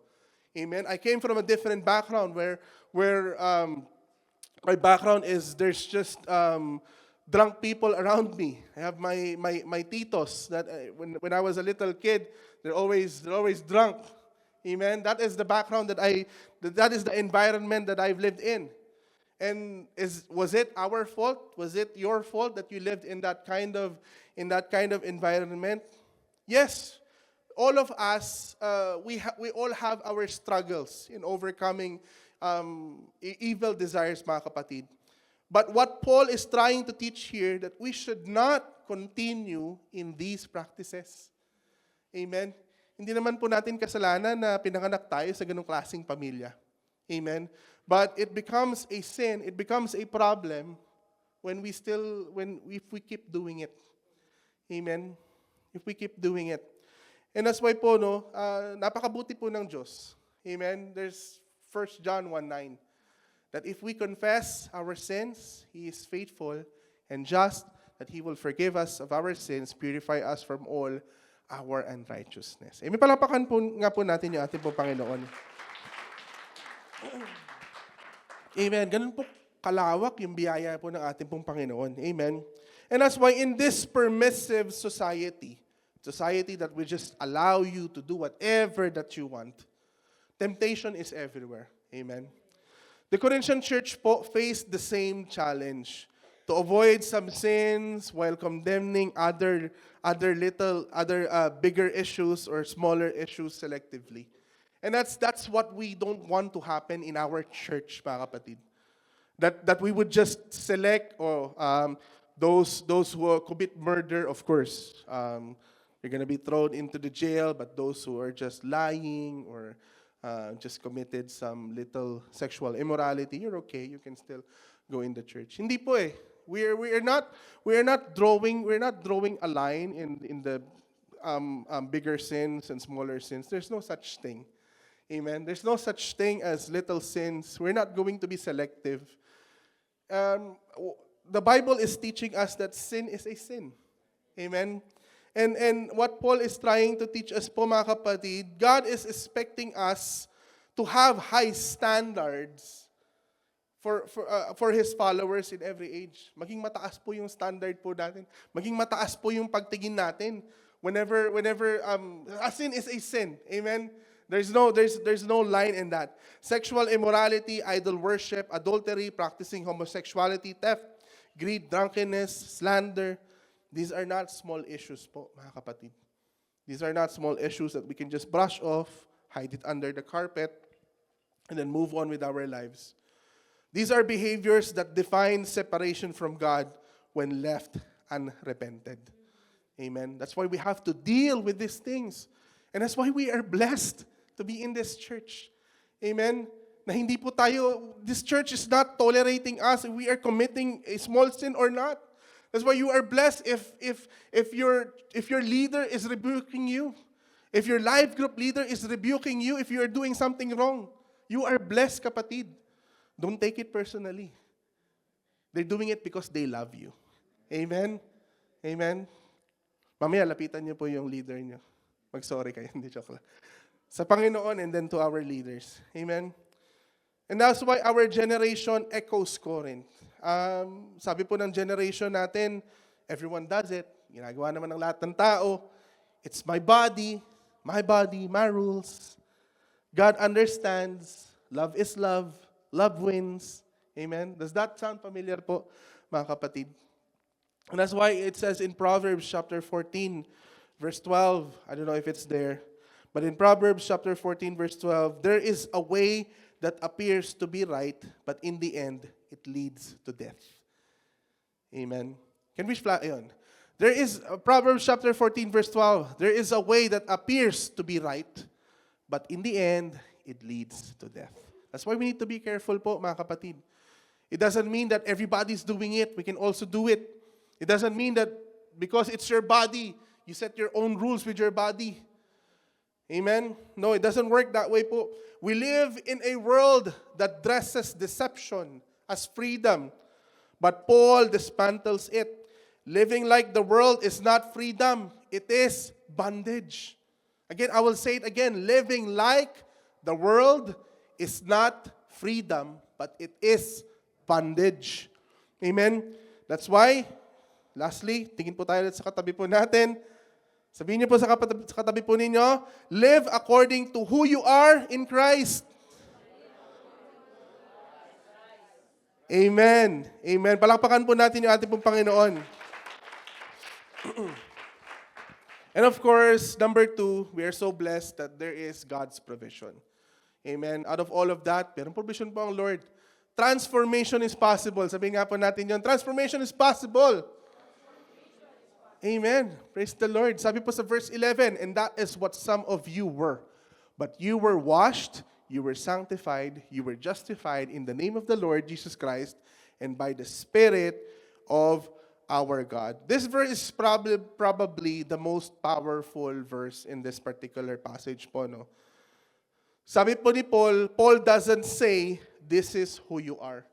Amen. I came from a different background where my background is there's just drunk people around me. I have my titos that when I was a little kid, they're always drunk. Amen. That is the background that is the environment that I've lived in. And was it our fault? Was it your fault that you lived in that kind of environment? Yes. All of us, we all have our struggles in overcoming evil desires, mga kapatid. But what Paul is trying to teach here, that we should not continue in these practices. Amen. Hindi naman po natin kasalanan na pinanganak tayo sa ganung klaseng pamilya. Amen. But it becomes a sin, it becomes a problem if we keep doing it. Amen. If we keep doing it. And that's why po, no, napakabuti po ng Diyos. Amen? There's 1 John 1:9 that if we confess our sins, He is faithful and just, that He will forgive us of our sins, purify us from all our unrighteousness. Amen? Palapakan po nga po natin yung ating po Panginoon. Amen. Ganun po kalawak yung biyaya po ng ating pong Panginoon. Amen. And that's why in this permissive society that will just allow you to do whatever that you want, temptation is everywhere. Amen. The Corinthian church po faced the same challenge to avoid some sins while condemning other bigger issues or smaller issues selectively. And that's what we don't want to happen in our church, mga kapatid. That we would just select those who commit murder, of course, you're gonna be thrown into the jail. But those who are just lying or just committed some little sexual immorality, you're okay. You can still go in the church. Hindi po eh. We are not drawing a line in the bigger sins and smaller sins. There's no such thing. Amen. There's no such thing as little sins. We're not going to be selective. The Bible is teaching us that sin is a sin. Amen. And what Paul is trying to teach us po, mga kapatid, God is expecting us to have high standards for His followers in every age. Maging mataas po yung standard po natin. Maging mataas po yung pagtingin natin. Whenever a sin is a sin. Amen. There's no line in that. Sexual immorality, idol worship, adultery, practicing homosexuality, theft, greed, drunkenness, slander. These are not small issues po, mga kapatid. These are not small issues that we can just brush off, hide it under the carpet, and then move on with our lives. These are behaviors that define separation from God when left unrepented. Amen. That's why we have to deal with these things. And that's why we are blessed to be in this church. Amen? Na hindi po tayo, this church is not tolerating us if we are committing a small sin or not. That's why you are blessed if your leader is rebuking you. If your life group leader is rebuking you if you are doing something wrong. You are blessed, kapatid. Don't take it personally. They're doing it because they love you. Amen? Amen? Mamaya, lapitan niyo po yung leader niyo. Mag-sorry kayo, hindi joke lang. Sa Panginoon and then to our leaders. Amen? And that's why our generation echoes Corinth. Sabi po ng generation natin, everyone does it. Ginagawa naman ng lahat ng tao. It's my body, my rules. God understands. Love is love. Love wins. Amen? Does that sound familiar po, mga kapatid? And that's why it says in Proverbs chapter 14, verse 12, I don't know if it's there, but in Proverbs chapter 14, verse 12, there is a way that appears to be right, but in the end, it leads to death. Amen. Can we fly on? There is, Proverbs chapter 14, verse 12, there is a way that appears to be right, but in the end, it leads to death. That's why we need to be careful po, mga kapatid. It doesn't mean that everybody's doing it. We can also do it. It doesn't mean that because it's your body, you set your own rules with your body. Amen? No, it doesn't work that way po. We live in a world that dresses deception as freedom. But Paul dismantles it. Living like the world is not freedom. It is bondage. Again, I will say it again. Living like the world is not freedom, but it is bondage. Amen? That's why, lastly, tingin po tayo sa katabi po natin. Sabihin niyo po sa katabi po ninyo, live according to who you are in Christ. Amen. Amen. Palakpakan po natin yung ating pong Panginoon. And of course, number 2, we are so blessed that there is God's provision. Amen. Out of all of that, merong provision po ang Lord. Transformation is possible. Sabihin nga po natin yun, transformation is possible. Amen. Praise the Lord. Sabi po sa verse 11, and that is what some of you were. But you were washed, you were sanctified, you were justified in the name of the Lord Jesus Christ and by the Spirit of our God. This verse is probably the most powerful verse in this particular passage po, no? Sabi po ni Paul, Paul doesn't say, this is who you are.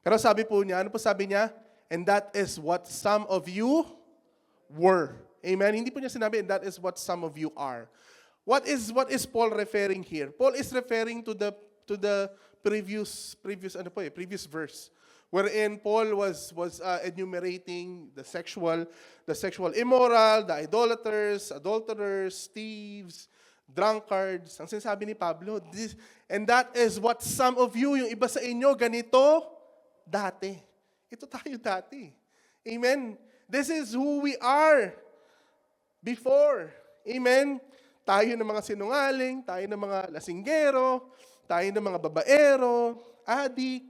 Pero sabi po niya, ano po sabi niya? And that is what some of you were. Amen? Hindi po niya sinabi, and that is what some of you are. What is Paul referring here? Paul is referring to the previous verse, wherein Paul was enumerating the sexual immoral, the idolaters, adulterers, thieves, drunkards. Ang sinasabi ni Pablo, and that is what some of you, yung iba sa inyo, ganito, dati. Ito tayo dati. Amen? This is who we are before. Amen? Tayo ng mga sinungaling, tayo ng mga lasinggero, tayo ng mga babaero, adik,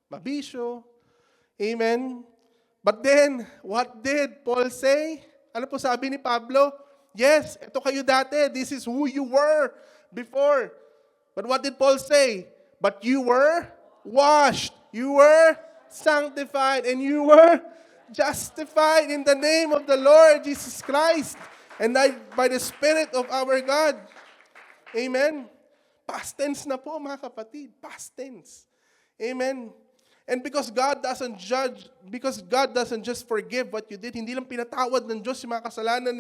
mabisyo. Amen? But then, what did Paul say? Ano po sabi ni Pablo? Yes, ito kayo dati. This is who you were before. But what did Paul say? But you were washed. You were sanctified. And you were justified in the name of the Lord Jesus Christ. And by the Spirit of our God. Amen? Past tense na po, mga kapatid. Past tense. Amen? And because God doesn't just forgive what you did, hindi lang pinatawad ng Diyos yung mga kasalanan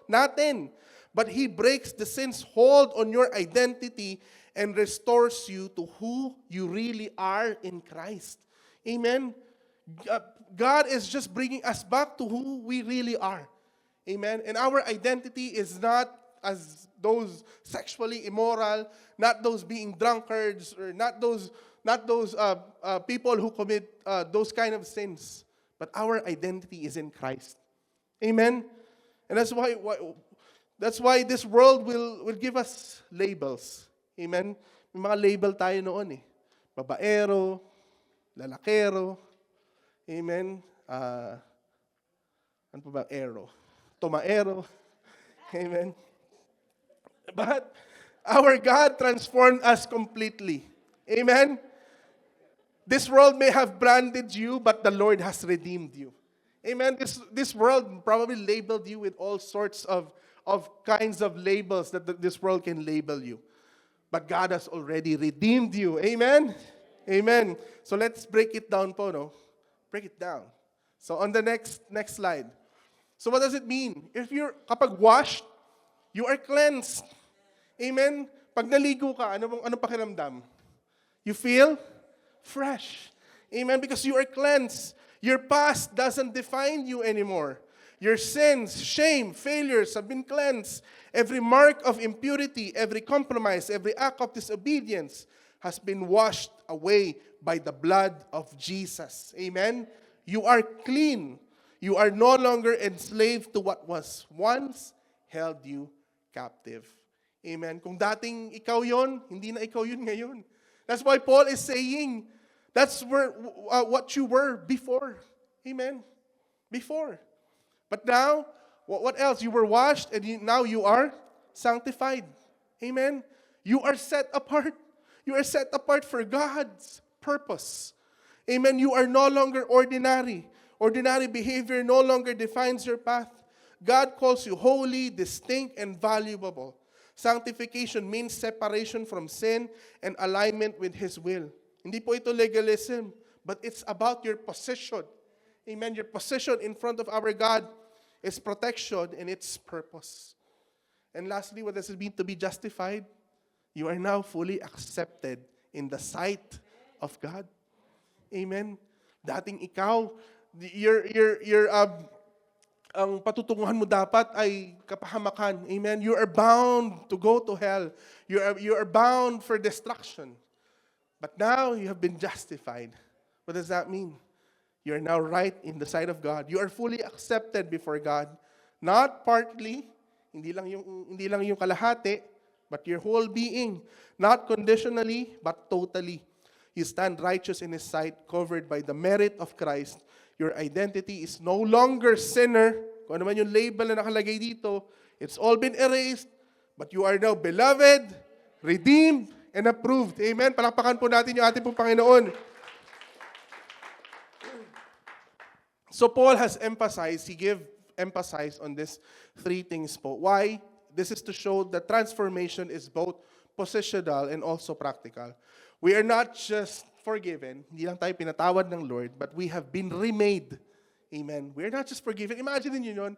natin. But He breaks the sin's hold on your identity and restores you to who you really are in Christ. Amen? God is just bringing us back to who we really are. Amen? And our identity is not as those sexually immoral, not those being drunkards, or not those people who commit those kind of sins. But our identity is in Christ. Amen? And that's why this world will give us labels. Amen? May mga label tayo noon eh. Babaero, lalakero, amen? Ano pa ba? Ero. Tomaero. Amen? But our God transformed us completely. Amen? This world may have branded you, but the Lord has redeemed you. Amen? This world probably labeled you with all sorts of kinds of labels that this world can label you. But God has already redeemed you. Amen? Amen. So let's break it down po, no? Break it down. So on the next slide. So what does it mean? Kapag washed, you are cleansed. Amen? Pag naligo ka, ano pakiramdam? You feel fresh. Amen? Because you are cleansed. Your past doesn't define you anymore. Your sins, shame, failures have been cleansed. Every mark of impurity, every compromise, every act of disobedience has been washed away by the blood of Jesus. Amen? You are clean. You are no longer enslaved to what was once held you captive. Amen? Kung dating ikaw yon, hindi na ikaw yun ngayon. That's why Paul is saying, that's what you were before. Amen? Before. But now, what else? You were washed and now you are sanctified. Amen? You are set apart. You are set apart for God's purpose. Amen? You are no longer ordinary. Ordinary behavior no longer defines your path. God calls you holy, distinct, and valuable. Sanctification means separation from sin and alignment with His will. Hindi po ito legalism, but it's about your position. Amen? Your position in front of our God is protection and its purpose. And lastly, what does it mean to be justified? You are now fully accepted in the sight of God. Amen? Dating ikaw, ang patutunguhan mo dapat ay kapahamakan. Amen? You are bound to go to hell. You are bound for destruction. But now you have been justified. What does that mean? You are now right in the sight of God. You are fully accepted before God. Not partly, hindi lang yung kalahati, but your whole being. Not conditionally, but totally. You stand righteous in His sight, covered by the merit of Christ. Your identity is no longer sinner. Kung ano man yung label na nakalagay dito, it's all been erased, but you are now beloved, redeemed, and approved. Amen? Palakpakan po natin yung ating pong Panginoon. So Paul has emphasized, emphasized on this three things po. Why? This is to show that transformation is both positional and also practical. We are not just forgiven, hindi lang tayo pinatawad ng Lord, but we have been remade. Amen. We are not just forgiven. Imagine niyo yun.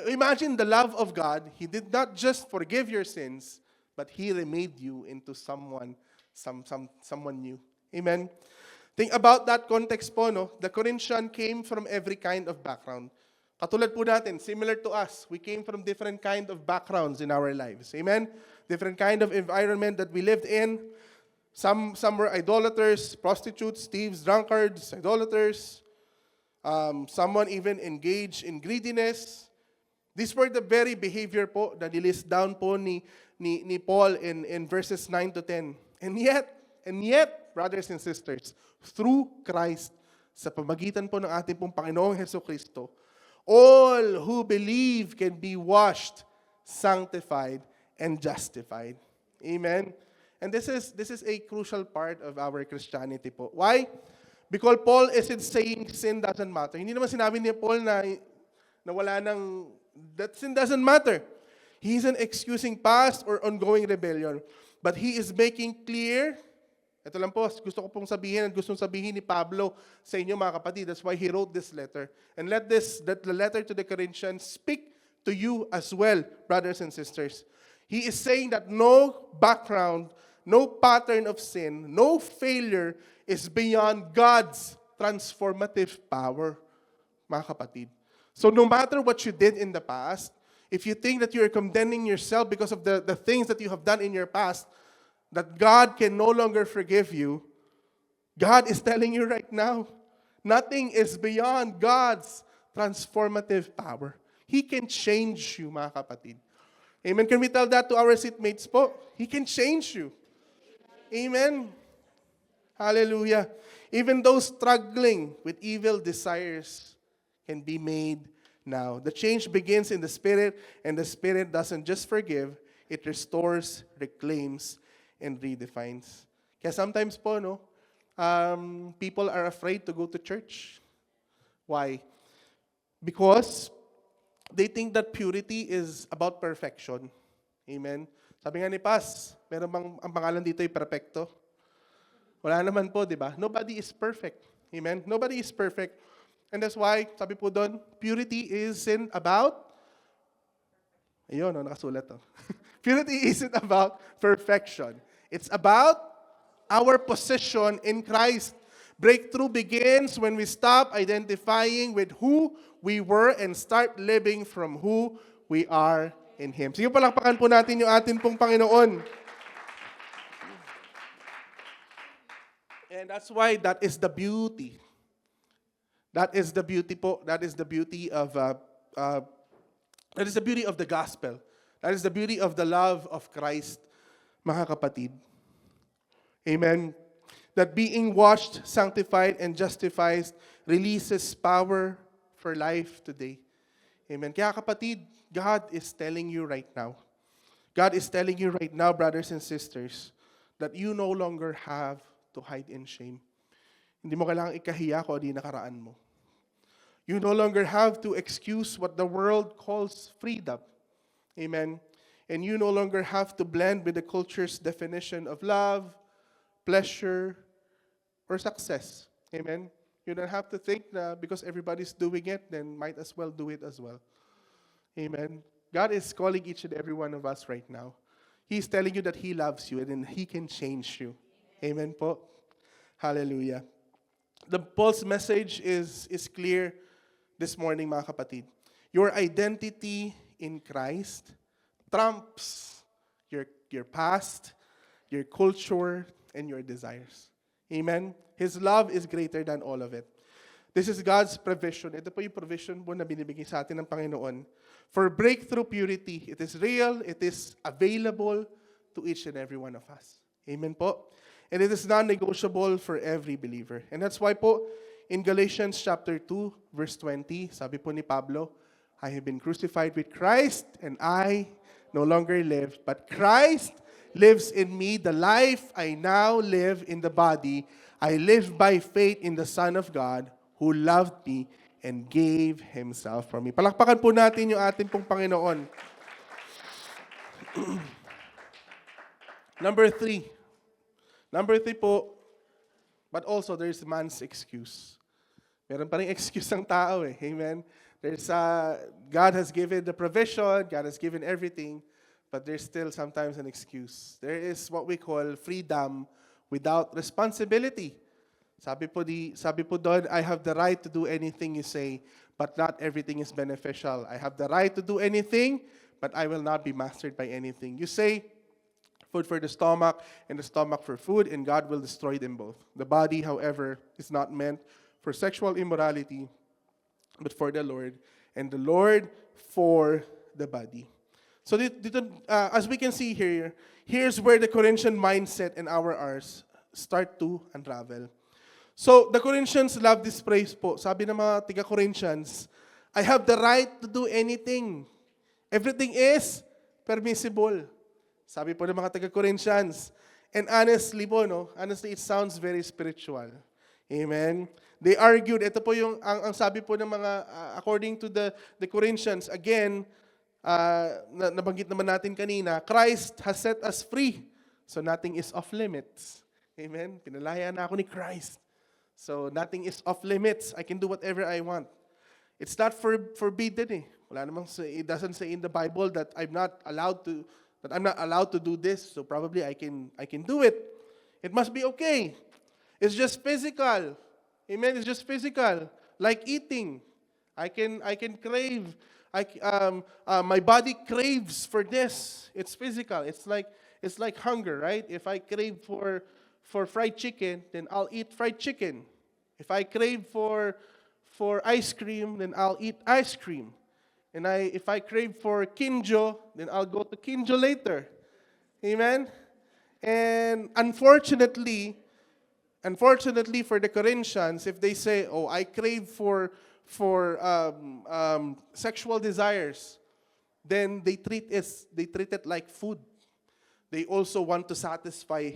Imagine the love of God. He did not just forgive your sins, but He remade you into someone new. Amen. Think about that context po, no? The Corinthian came from every kind of background. Katulad po natin, similar to us, we came from different kind of backgrounds in our lives. Amen? Different kind of environment that we lived in. Some were idolaters, prostitutes, thieves, drunkards, idolaters. Someone even engaged in greediness. These were the very behavior po na nilist down po ni Paul in verses 9 to 10. And yet, brothers and sisters, through Christ, sa pamagitan po ng ating pong Panginoong Hesukristo, all who believe can be washed, sanctified, and justified. Amen? And this is a crucial part of our Christianity po. Why? Because Paul isn't saying sin doesn't matter. Hindi naman sinabi ni Paul na wala nang, that sin doesn't matter. He isn't excusing past or ongoing rebellion. But he is making clear, ito lang po, gusto ko pong sabihin at gustong sabihin ni Pablo sa inyo mga kapatid. That's why he wrote this letter. And let the letter to the Corinthians speak to you as well, brothers and sisters. He is saying that no background, no pattern of sin, no failure is beyond God's transformative power, mga kapatid. So no matter what you did in the past, if you think that you're condemning yourself because of the things that you have done in your past, that God can no longer forgive you, God is telling you right now, nothing is beyond God's transformative power. He can change you, mga kapatid. Amen. Can we tell that to our seatmates po? He can change you. Amen. Hallelujah. Even those struggling with evil desires can be made now. The change begins in the Spirit, and the Spirit doesn't just forgive, it restores, reclaims, and redefines. Kaya sometimes po, no, people are afraid to go to church. Why? Because they think that purity is about perfection. Amen? Sabi nga ni Paz, meron bang ang pangalan dito ay perfecto? Wala naman po, di ba? Nobody is perfect. Amen? Nobody is perfect. And that's why, sabi po doon, purity isn't about, ayun, nakasulat to. Purity isn't about perfection. It's about our position in Christ. Breakthrough begins when we stop identifying with who we were and start living from who we are in Him. Sige, palakpakan po natin yung atin pong Panginoon. And that's why that is the beauty. That is the beauty po. That is the beauty of that is the beauty of the gospel. That is the beauty of the love of Christ, mga kapatid. Amen. That being washed, sanctified, and justified releases power for life today. Amen. Kaya kapatid, God is telling you right now. God is telling you right now, brothers and sisters, that you no longer have to hide in shame. Hindi mo kailangang ikahiya kung ano yung nakaraan mo. You no longer have to excuse what the world calls freedom. Amen. And you no longer have to blend with the culture's definition of love, pleasure, or success. Amen. You don't have to think that because everybody's doing it, then might as well do it as well. Amen. God is calling each and every one of us right now. He's telling you that He loves you and then He can change you. Amen po. Hallelujah. The Paul's message is clear this morning, mga kapatid. Your identity in Christ trumps your past, your culture, and your desires. Amen? His love is greater than all of it. This is God's provision. Ito po yung provision po na binibigay sa atin ng Panginoon. For breakthrough purity, it is real, it is available to each and every one of us. Amen po? And it is non-negotiable for every believer. And that's why po, in Galatians chapter 2, verse 20, sabi po ni Pablo, I have been crucified with Christ, and I no longer live, but Christ lives in me. The life I now live in the body, I live by faith in the Son of God, who loved me and gave Himself for me. Palakpakan po natin yung ating pong Panginoon. Number three. Number three po, but also there's man's excuse. Meron pa rin excuse ng tao eh. Amen? God has given the provision, God has given everything, but there's still sometimes an excuse. There is what we call freedom without responsibility. Sabi po doon, I have the right to do anything you say, but not everything is beneficial. I have the right to do anything, but I will not be mastered by anything. You say, food for the stomach and the stomach for food, and God will destroy them both. The body, however, is not meant for sexual immorality, but for the Lord, and the Lord for the body. So as we can see here, here's where the Corinthian mindset and ours start to unravel. So the Corinthians love this phrase po. Sabi ng mga tiga-Corinthians, I have the right to do anything. Everything is permissible. Sabi po ng mga taga-Corinthians. And honestly po, honestly, it sounds very spiritual. Amen? They argued, ito po yung, ang sabi po ng mga, according to the Corinthians, again, nabanggit naman natin kanina, Christ has set us free. So nothing is off limits. Amen? Pinalaya na ako ni Christ. So nothing is off limits. I can do whatever I want. It's not forbidden eh. Wala namang, it doesn't say in the Bible that I'm not allowed to do this, so probably I can do it. It must be okay. It's just physical. Amen. It's just physical. Like eating. I can crave. My body craves for this. It's physical. It's like hunger, right? If I crave for fried chicken, then I'll eat fried chicken. If I crave for ice cream, then I'll eat ice cream. And if I crave for kinjo, then I'll go to kinjo later. Amen? And unfortunately for the Corinthians, if they say, oh, I crave for sexual desires, then they treat it like food. They also want to satisfy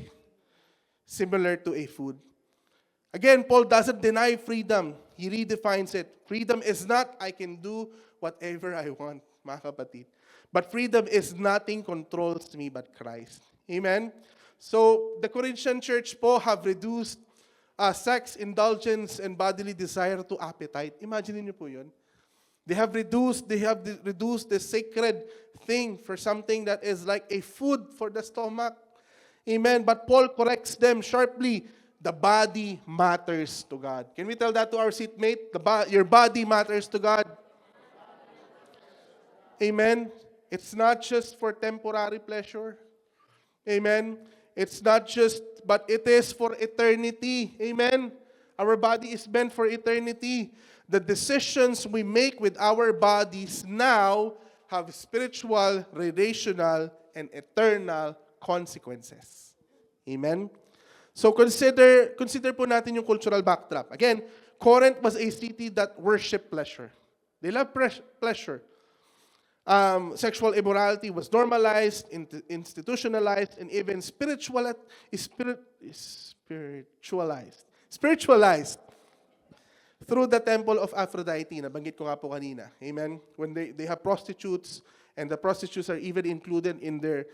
similar to a food. Again, Paul doesn't deny freedom. He redefines it. Freedom is not, I can do whatever I want, mga kapatid. But freedom is nothing controls me but Christ. Amen? So, the Corinthian church po have reduced sex, indulgence, and bodily desire to appetite. Imagine niyo po yun. They have reduced the sacred thing for something that is like a food for the stomach. Amen? But Paul corrects them sharply. The body matters to God. Can we tell that to our seatmate? Your body matters to God. Amen? It's not just for temporary pleasure. Amen? It's not just, but it is for eternity. Amen? Our body is meant for eternity. The decisions we make with our bodies now have spiritual, relational, and eternal consequences. Amen? So consider po natin yung cultural backdrop. Again, Corinth was a city that worshiped pleasure. They love pleasure. Sexual immorality was normalized, institutionalized, and even spiritualized through the temple of Aphrodite. Nabanggit ko nga po kanina. Amen? When they have prostitutes, and the prostitutes are even included in their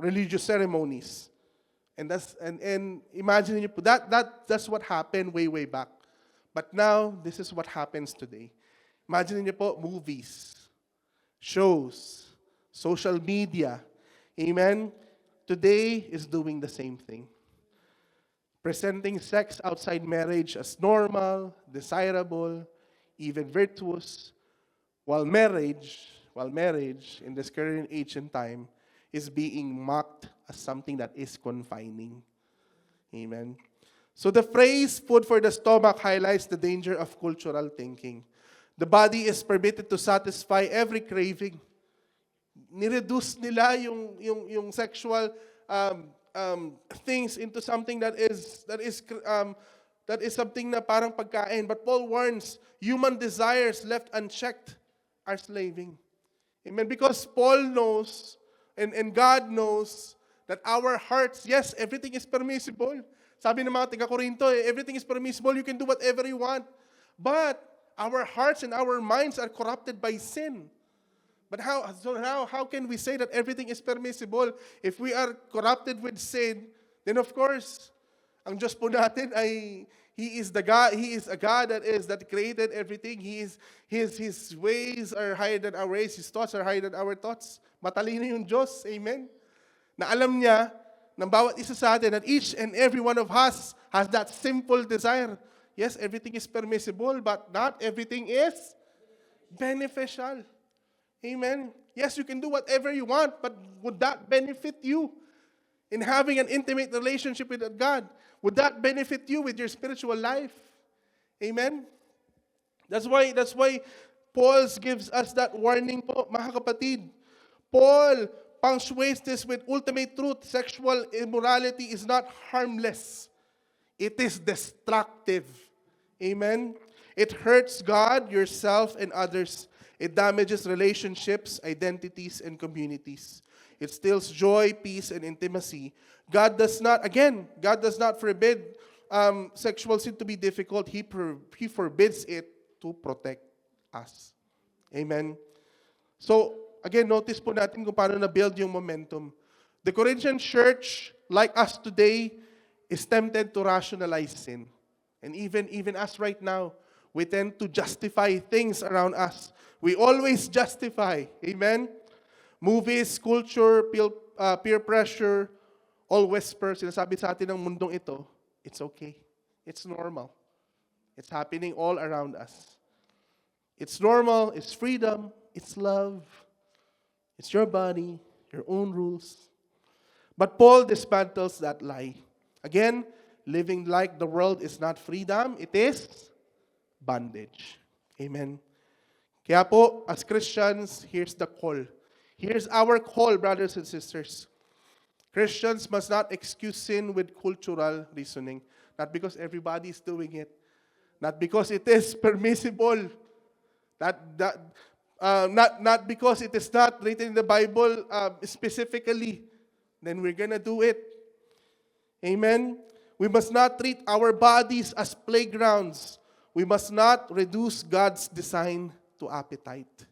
religious ceremonies. And imagine niyo po, that's what happened way back. But now, this is what happens today. Imagine niyo po, movies, shows, social media. Amen? Today is doing the same thing. Presenting sex outside marriage as normal, desirable, even virtuous, while marriage in this current age and time is being mocked as something that is confining. Amen? So the phrase, food for the stomach, highlights the danger of cultural thinking. The body is permitted to satisfy every craving. Nireduce nila yung sexual things into something that is something na parang pagkain. But Paul warns, human desires left unchecked are slaving. Amen? Because Paul knows, and God knows, that our hearts, yes, everything is permissible. Sabi ng mga taga-Korinto, everything is permissible. You can do whatever you want. But our hearts and our minds are corrupted by sin. But how can we say that everything is permissible if we are corrupted with sin? Then of course, ang Diyos po natin ay He is a God that created everything. His ways are higher than our ways. His thoughts are higher than our thoughts. Matalino yung Diyos. Amen. Na alam niya ng bawat isa sa atin that each and every one of us has that simple desire. Yes, everything is permissible, but not everything is beneficial. Amen. Yes, you can do whatever you want, but would that benefit you in having an intimate relationship with God? Would that benefit you with your spiritual life? Amen. That's why Paul gives us that warning po, mga kapatid. Paul punctuates this with ultimate truth. Sexual immorality is not harmless. It is destructive. Amen. It hurts God, yourself, and others. It damages relationships, identities, and communities. It steals joy, peace, and intimacy. God does not forbid sexual sin to be difficult. He forbids it to protect us. Amen. So, again, notice po natin kung paano na-build yung momentum. The Corinthian church, like us today, is tempted to rationalize sin. And even us right now, we tend to justify things around us. We always justify. Amen? Movies, culture, peer pressure, all whisper, sinasabi sa atin ng mundong ito, it's okay. It's normal. It's happening all around us. It's normal, it's freedom, it's love. It's your body, your own rules. But Paul dismantles that lie. Again, living like the world is not freedom, it is bondage. Amen. Kaya po, as Christians, here's the call. Here's our call, brothers and sisters. Christians must not excuse sin with cultural reasoning. Not because everybody is doing it. Not because it is permissible. Not because it is not written in the Bible specifically. Then we're gonna do it. Amen? We must not treat our bodies as playgrounds. We must not reduce God's design to appetite.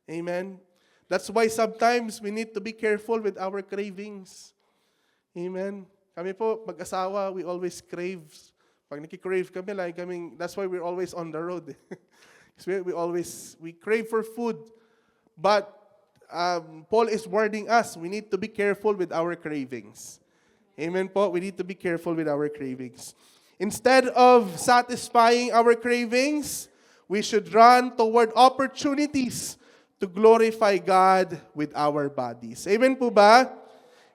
Amen? That's why sometimes we need to be careful with our cravings. Amen? Kami po, mag-asawa, we always crave. Pag naki-crave kami, that's why we're always on the road. we crave for food. But Paul is warning us, we need to be careful with our cravings. Amen po? We need to be careful with our cravings. Instead of satisfying our cravings, we should run toward opportunities to glorify God with our bodies. Amen po ba?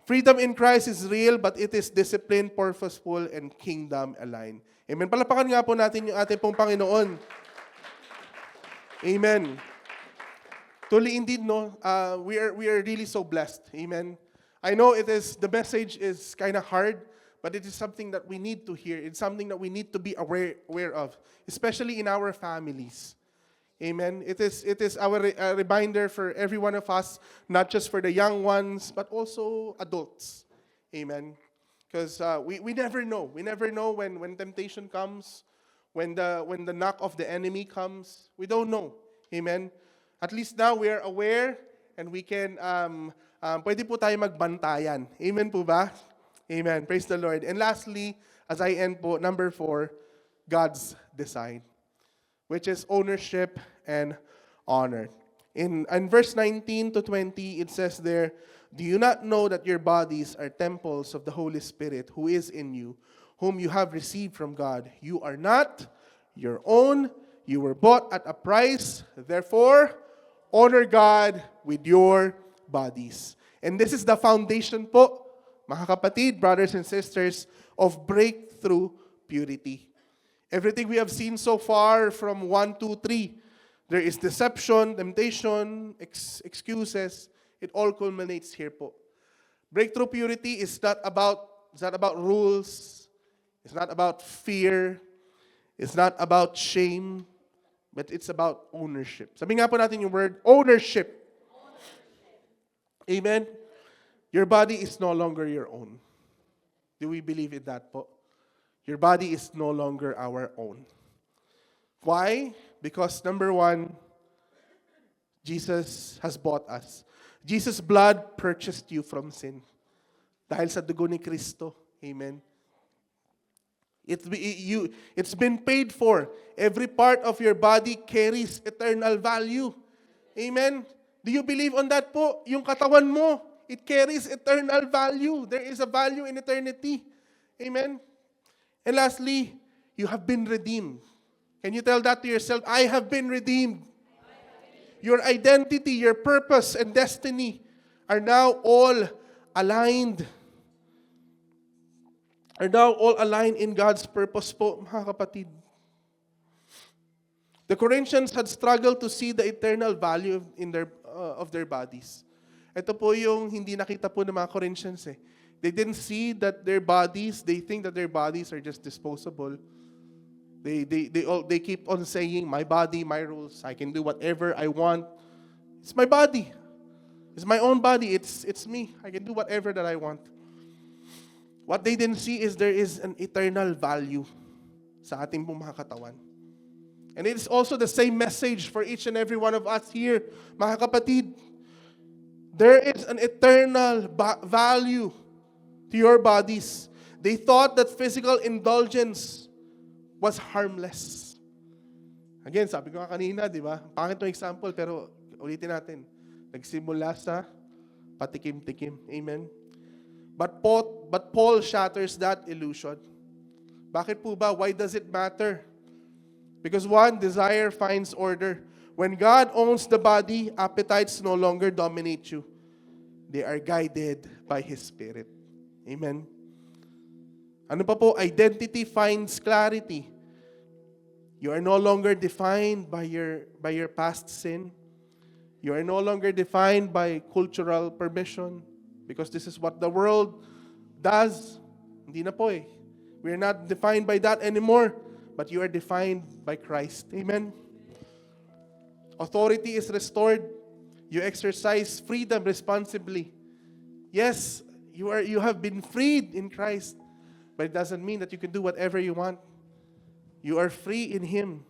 Freedom in Christ is real, but it is disciplined, purposeful, and kingdom-aligned. Amen. Palapakan nga po natin yung ating pong Panginoon. Amen. Truly indeed, no, we are really so blessed. Amen. I know the message is kind of hard, but it is something that we need to hear. It's something that we need to be aware of, especially in our families. Amen. It is our reminder for every one of us, not just for the young ones, but also adults. Amen. Because we never know. We never know when temptation comes, when the knock of the enemy comes. We don't know. Amen. At least now we are aware and we can, pwede po tayo magbantayan. Amen po ba? Amen. Praise the Lord. And lastly, as I end po, number 4, God's design, which is ownership and honor. In verse 19 to 20, it says there, "Do you not know that your bodies are temples of the Holy Spirit who is in you, whom you have received from God? You are not your own. You were bought at a price. Therefore, honor God with your bodies." And this is the foundation po, mga kapatid, brothers and sisters, of breakthrough purity. Everything we have seen so far from 1, 2, 3, there is deception, temptation, excuses. It all culminates here po. Breakthrough purity is not about rules. It's not about fear. It's not about shame. But it's about ownership. Sabi nga po natin yung word, ownership. Amen? Your body is no longer your own. Do we believe in that po? Your body is no longer our own. Why? Because number one, Jesus has bought us. Jesus' blood purchased you from sin. Dahil sa dugo ni Kristo. Amen. It's been paid for. Every part of your body carries eternal value. Amen. Do you believe on that po? Yung katawan mo, it carries eternal value. There is a value in eternity. Amen. And lastly, you have been redeemed. Can you tell that to yourself? I have been redeemed. Your identity, your purpose, and destiny are now all aligned. Are now all aligned in God's purpose po, mga kapatid. The Corinthians had struggled to see the eternal value of their bodies. Ito po yung hindi nakita po ng mga Corinthians eh. They didn't see that their bodies, they think that their bodies are just disposable. They keep on saying, my body, my rules, I can do whatever I want. It's my body. It's my own body. It's me. I can do whatever that I want. What they didn't see is there is an eternal value sa ating pong mga katawan. And it is also the same message for each and every one of us here, mga kapatid. There is an eternal value to your bodies. They thought that physical indulgence was harmless. Again, sabi ko nga kanina, di ba? Pangit yung example, pero ulitin natin. Nagsimula sa patikim-tikim. Amen? But Paul shatters that illusion. Bakit po ba? Why does it matter? Because one, desire finds order. When God owns the body, appetites no longer dominate you. They are guided by His Spirit. Amen? Ano pa po? Identity finds clarity. You are no longer defined by your past sin. You are no longer defined by cultural permission. Because this is what the world does. Hindi na po eh. We are not defined by that anymore. But you are defined by Christ. Amen? Authority is restored. You exercise freedom responsibly. Yes, you have been freed in Christ. But it doesn't mean that you can do whatever you want. You are free in Him.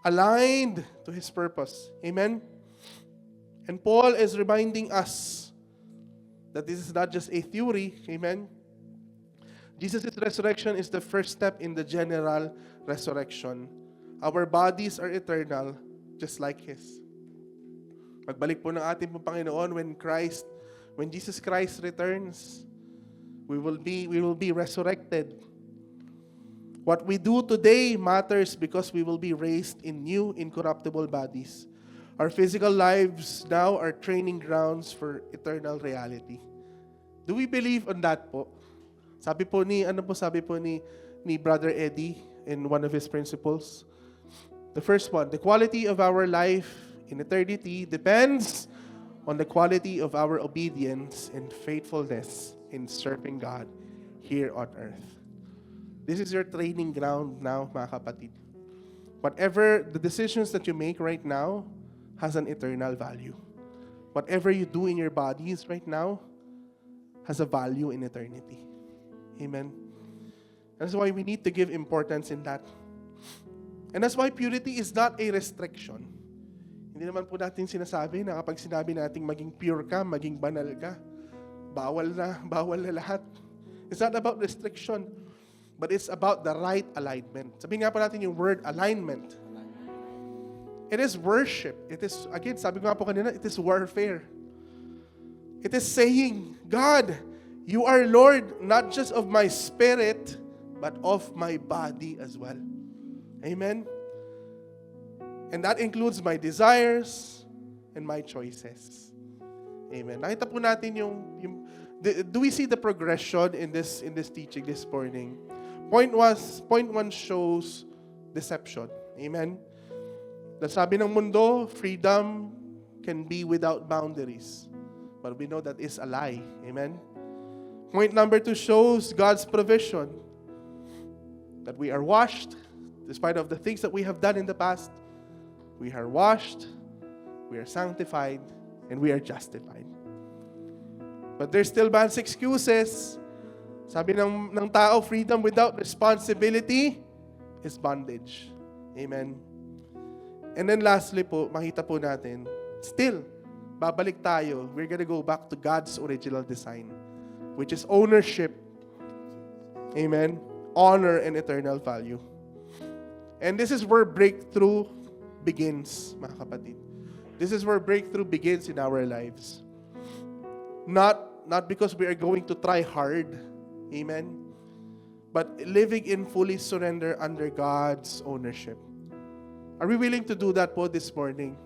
Aligned to His purpose. Amen? And Paul is reminding us that this is not just a theory. Amen? Jesus' resurrection is the first step in the general resurrection. Our bodies are eternal, just like His. Pagbalik po ng ating Panginoon, when Jesus Christ returns, we will be resurrected. What we do today matters because we will be raised in new, incorruptible bodies. Our physical lives now are training grounds for eternal reality. Do we believe on that po? Sabi po ni Brother Eddie in one of his principles. The first one, the quality of our life in eternity depends on the quality of our obedience and faithfulness in serving God here on earth. This is your training ground now, mga kapatid. Whatever the decisions that you make right now has an eternal value. Whatever you do in your bodies right now has a value in eternity. Amen. That's why we need to give importance in that. And that's why purity is not a restriction. Hindi naman po natin sinasabi na kapag sinabi natin maging pure ka, maging banal ka, bawal na lahat. It's not about restriction, but it's about the right alignment. Sabihin nga po natin yung word alignment. It is worship. It is, again, sabi ko nga po kanina, it is warfare. It is saying, God, you are Lord, not just of my spirit, but of my body as well. Amen? And that includes my desires and my choices. Amen. Nakita po natin do we see the progression in this teaching this morning? Point one shows deception. Amen? Sabi ng mundo, freedom can be without boundaries. But we know that is a lie. Amen? Point number 2 shows God's provision. That we are washed, despite of the things that we have done in the past. We are washed, we are sanctified, and we are justified. But there's still man's excuses. Sabi ng tao, freedom without responsibility is bondage. Amen? And then lastly po, makita po natin, still, babalik tayo. We're gonna go back to God's original design, which is ownership. Amen? Honor and eternal value. And this is where breakthrough begins, mga kapatid. This is where breakthrough begins in our lives. Not because we are going to try hard. Amen? But living in fully surrender under God's ownership. Are we willing to do that po this morning?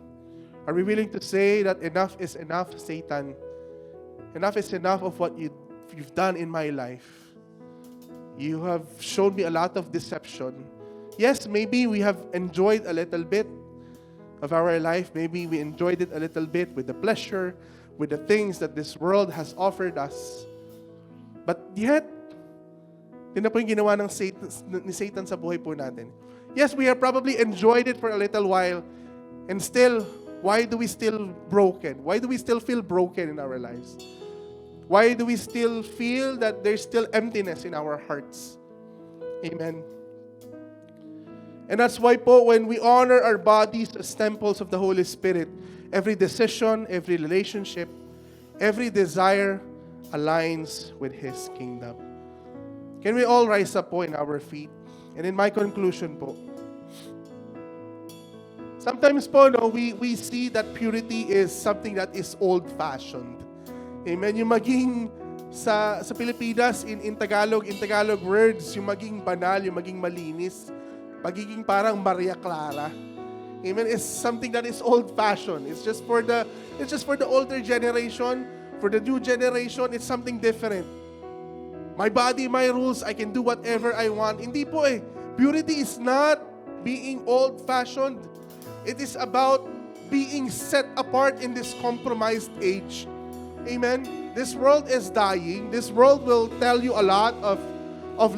Are we willing to say that enough is enough, Satan? Enough is enough of what you've done in my life. You have shown me a lot of deception. Yes, maybe we have enjoyed a little bit of our life. Maybe we enjoyed it a little bit with the pleasure, with the things that this world has offered us. But yet, yun na po yung ginawa ni Satan sa buhay po natin. Yes, we have probably enjoyed it for a little while. And still, why do we still broken? Why do we still feel broken in our lives? Why do we still feel that there's still emptiness in our hearts? Amen. And that's why po, when we honor our bodies as temples of the Holy Spirit, every decision, every relationship, every desire aligns with His kingdom. Can we all rise up po in our feet? And in my conclusion po, sometimes po, no, we see that purity is something that is old-fashioned. Amen? Yung maging sa Pilipinas, in Tagalog words, yung maging banal, yung maging malinis, magiging parang Maria Clara. Amen? It's something that is old-fashioned. It's just for the older generation. For the new generation, it's something different. My body, my rules, I can do whatever I want. Hindi po eh. Purity is not being old-fashioned. It is about being set apart in this compromised age. Amen? This world is dying. This world will tell you a lot of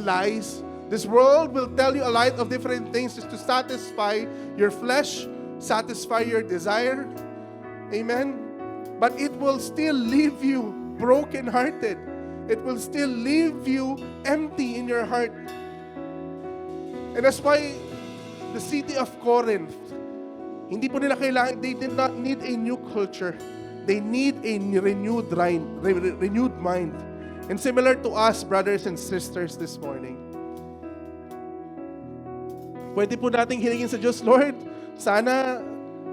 lies. This world will tell you a lot of different things just to satisfy your flesh, satisfy your desire. Amen? But it will still leave you brokenhearted. It will still leave you empty in your heart. And that's why the city of Corinth, hindi po nila kailangan, they did not need a new culture. They need a renewed mind. And similar to us, brothers and sisters, this morning. Pwede po nating hilingin sa Diyos, Lord, sana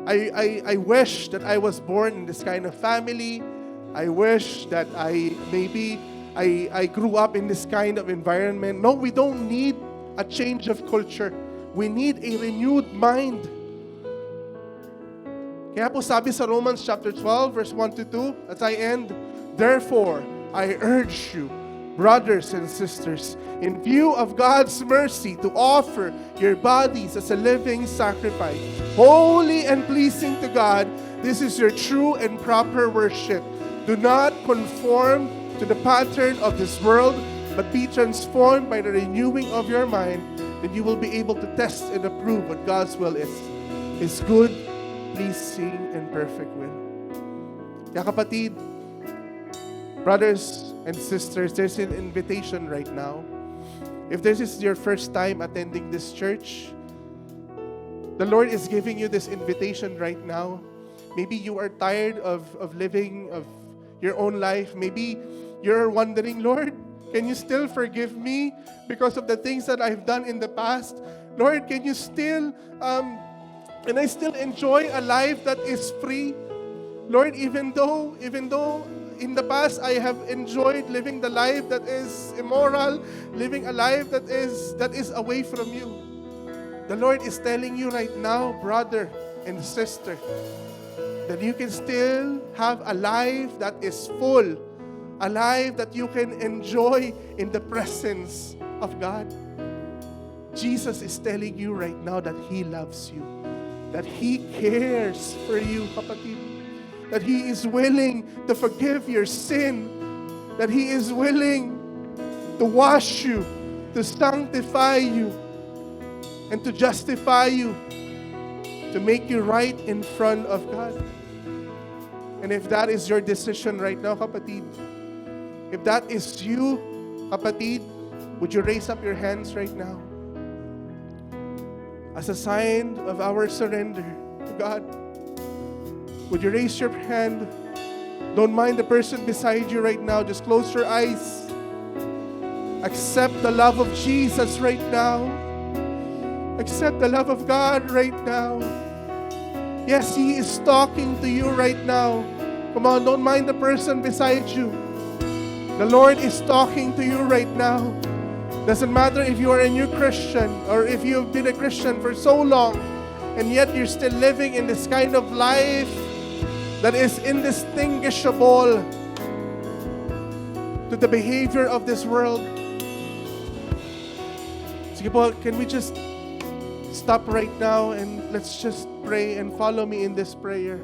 I wish that I was born in this kind of family. I wish that I grew up in this kind of environment. No, we don't need a change of culture. We need a renewed mind. Kaya po sabi sa Romans chapter 12, verse 1 to 2, as I end, therefore, I urge you, brothers and sisters, in view of God's mercy, to offer your bodies as a living sacrifice, holy and pleasing to God. This is your true and proper worship. Do not conform to the pattern of this world, but be transformed by the renewing of your mind, and you will be able to test and approve what God's will is, His good, pleasing, and perfect will. Kaya kapatid, brothers and sisters, there's an invitation right now. If this is your first time attending this church, the Lord is giving you this invitation right now. Maybe you are tired of living of your own life. Maybe you're wondering, Lord, can you still forgive me because of the things that I've done in the past? Lord, can you still, and I still enjoy a life that is free? Lord, even though in the past I have enjoyed living the life that is immoral, living a life that is away from you. The Lord is telling you right now, brother and sister, that you can still have a life that is full, a life that you can enjoy in the presence of God. Jesus is telling you right now that He loves you, that He cares for you, kapatid, that He is willing to forgive your sin, that He is willing to wash you, to sanctify you, and to justify you, to make you right in front of God. And if that is your decision right now, kapatid, if that is you, kapatid, would you raise up your hands right now? As a sign of our surrender, to God. Would you raise your hand? Don't mind the person beside you right now. Just close your eyes. Accept the love of Jesus right now. Accept the love of God right now. Yes, He is talking to you right now. Come on, don't mind the person beside you. The Lord is talking to you right now. Doesn't matter if you are a new Christian or if you've been a Christian for so long and yet you're still living in this kind of life that is indistinguishable to the behavior of this world. Sige po, can we just stop right now and let's just pray and follow me in this prayer.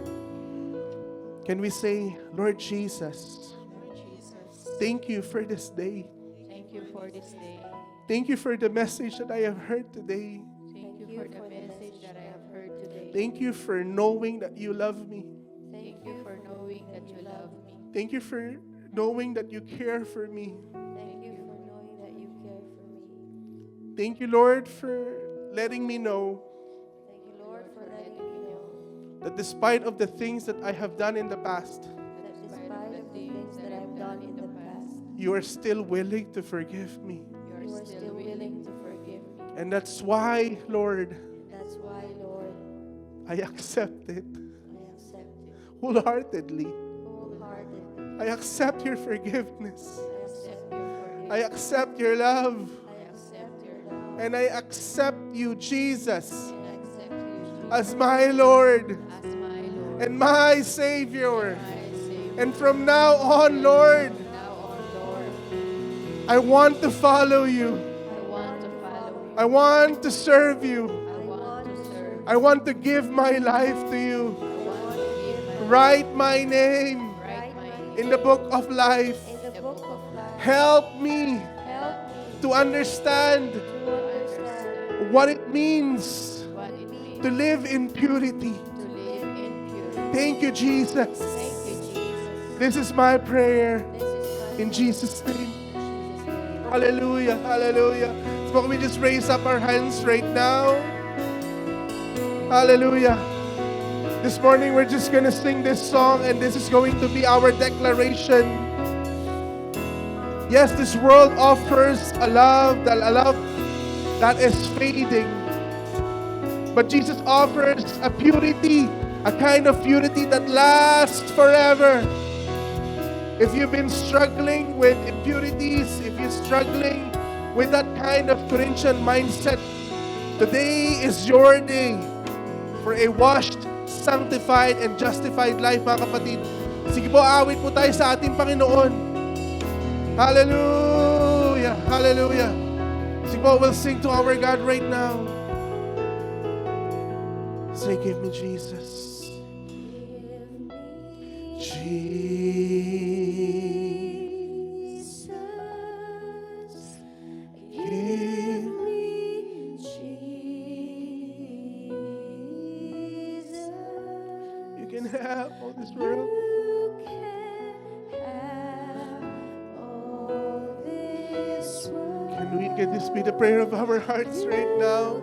Can we say, Lord Jesus, Lord Jesus, thank you for this day. thank you for this day. Thank you for the message that I have heard today. Thank you for the message that I have heard today. Thank you for knowing that you love me. Thank you for knowing that you love me. Thank you for knowing that you care for me. Thank you for knowing that you care for me. Thank you, Lord, for letting me know Thank you, Lord, for letting me know that despite of the things that I have done in the past, that despite of the things that I've done in the past, you are still willing to forgive me. you are still willing to forgive me. And that's why, Lord, That's why, Lord, I accept it I accept it wholeheartedly. wholeheartedly. I accept your forgiveness. I accept your I accept your forgiveness. love. I accept your love. And I accept you, Jesus, And I accept you, Jesus, as my Lord as my Lord and my Savior. my Savior. And from now on, Lord, Now on, Lord, I want to follow you. I want to follow you. I want to serve you. I want to serve. I want to give my life to you. I want to give my Write my name right mind in the book of life. in the book of life. Help me Help me to understand to understand what it means what it means to live in purity. to live in purity. Thank you, Jesus. Thank you, Jesus. This is my prayer This is my in Jesus' name. Jesus' name. Hallelujah, hallelujah. So can we just raise up our hands right now? Hallelujah. This morning we're just going to sing this song and this is going to be our declaration. Yes, this world offers a love that is fading. But Jesus offers a purity, a kind of purity that lasts forever. If you've been struggling with impurities, if you're struggling with that kind of Corinthian mindset, today is your day for a washed, sanctified, and justified life, mga kapatid. Sige po, awit po tayo sa ating Panginoon. Hallelujah! Hallelujah! Sige po, we'll sing to our God right now. Say, give me Jesus. Jesus. Give me Jesus. You can have all this world. You can have all this world. Can this be the prayer of our hearts right now?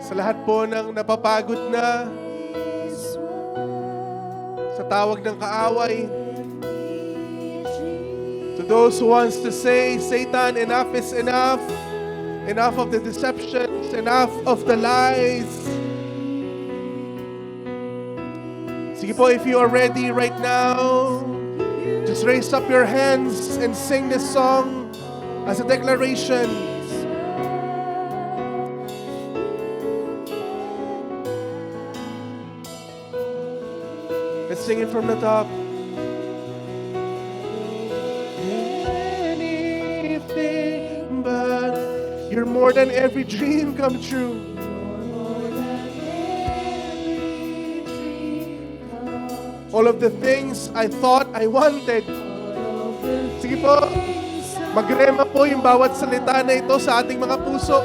Sa lahat po ng napapagod na, sa tawag ng kaaway, to those who wants to say, Satan, enough is enough. Enough of the deceptions, enough of the lies. Sige po, if you are ready right now, just raise up your hands and sing this song as a declaration. Let's sing it from the top. Anything but you're more than every dream come true. All of the things I thought I wanted. Sige po, magrema po yung bawat salita na ito sa ating mga puso.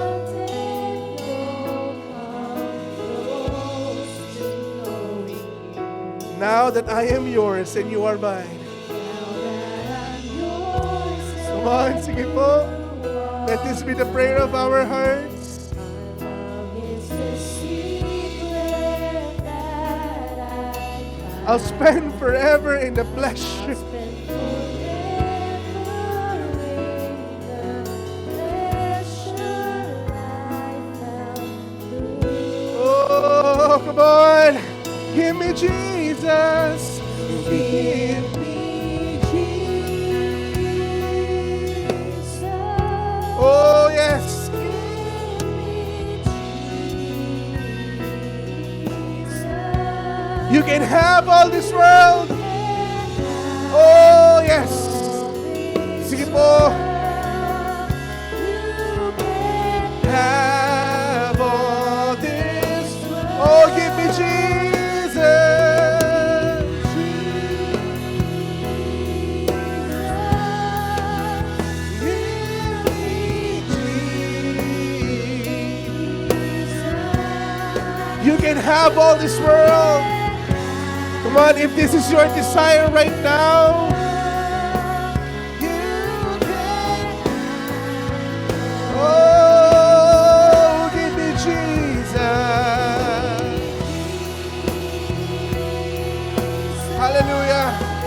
Now that I am yours and you are mine. Come on, sige po. Let this be the prayer of our hearts. I'll spend forever in the flesh. I'll spend forever in the pleasure life found through. Oh, come on. Give me Jesus. Give me Jesus. Oh, yes. You can have all this world. Oh, yes. Sige po. Have all this. Oh, give me Jesus. Give me Jesus. You can have all this world. Come on, if this is your desire right now, you can. Oh, give me Jesus. Hallelujah.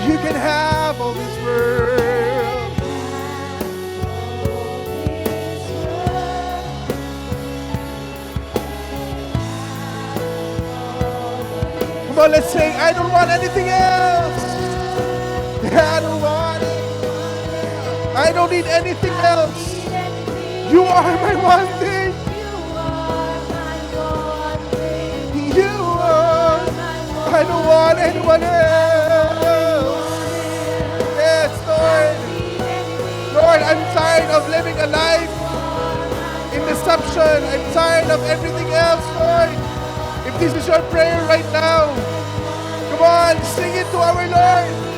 You can have all this world. Come on, let's sing. I don't want anything else. I don't want it. I don't need anything else. You are my one thing. You are. I don't want anyone else. Yes, Lord. Lord, I'm tired of living a life in deception. I'm tired of everything else, Lord. If this is your prayer right now, come on, sing it to our Lord.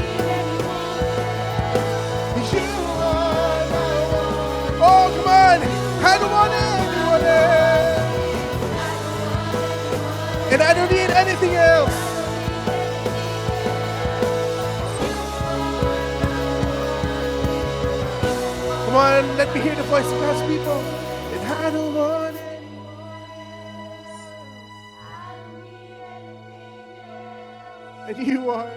You are my one. Oh, come on. I don't want anyone else. And I don't need anything else. Come on, let me hear the voice of God's people. And I don't want it. And you are.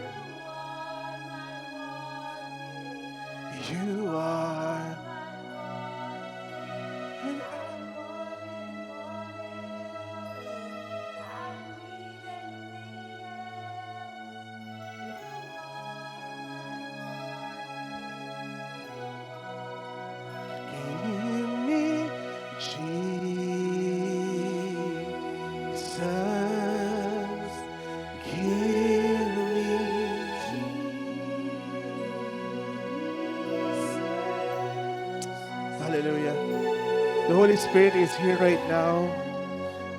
You are. And give me Jesus. Give me Hallelujah. The Holy Spirit is here right now.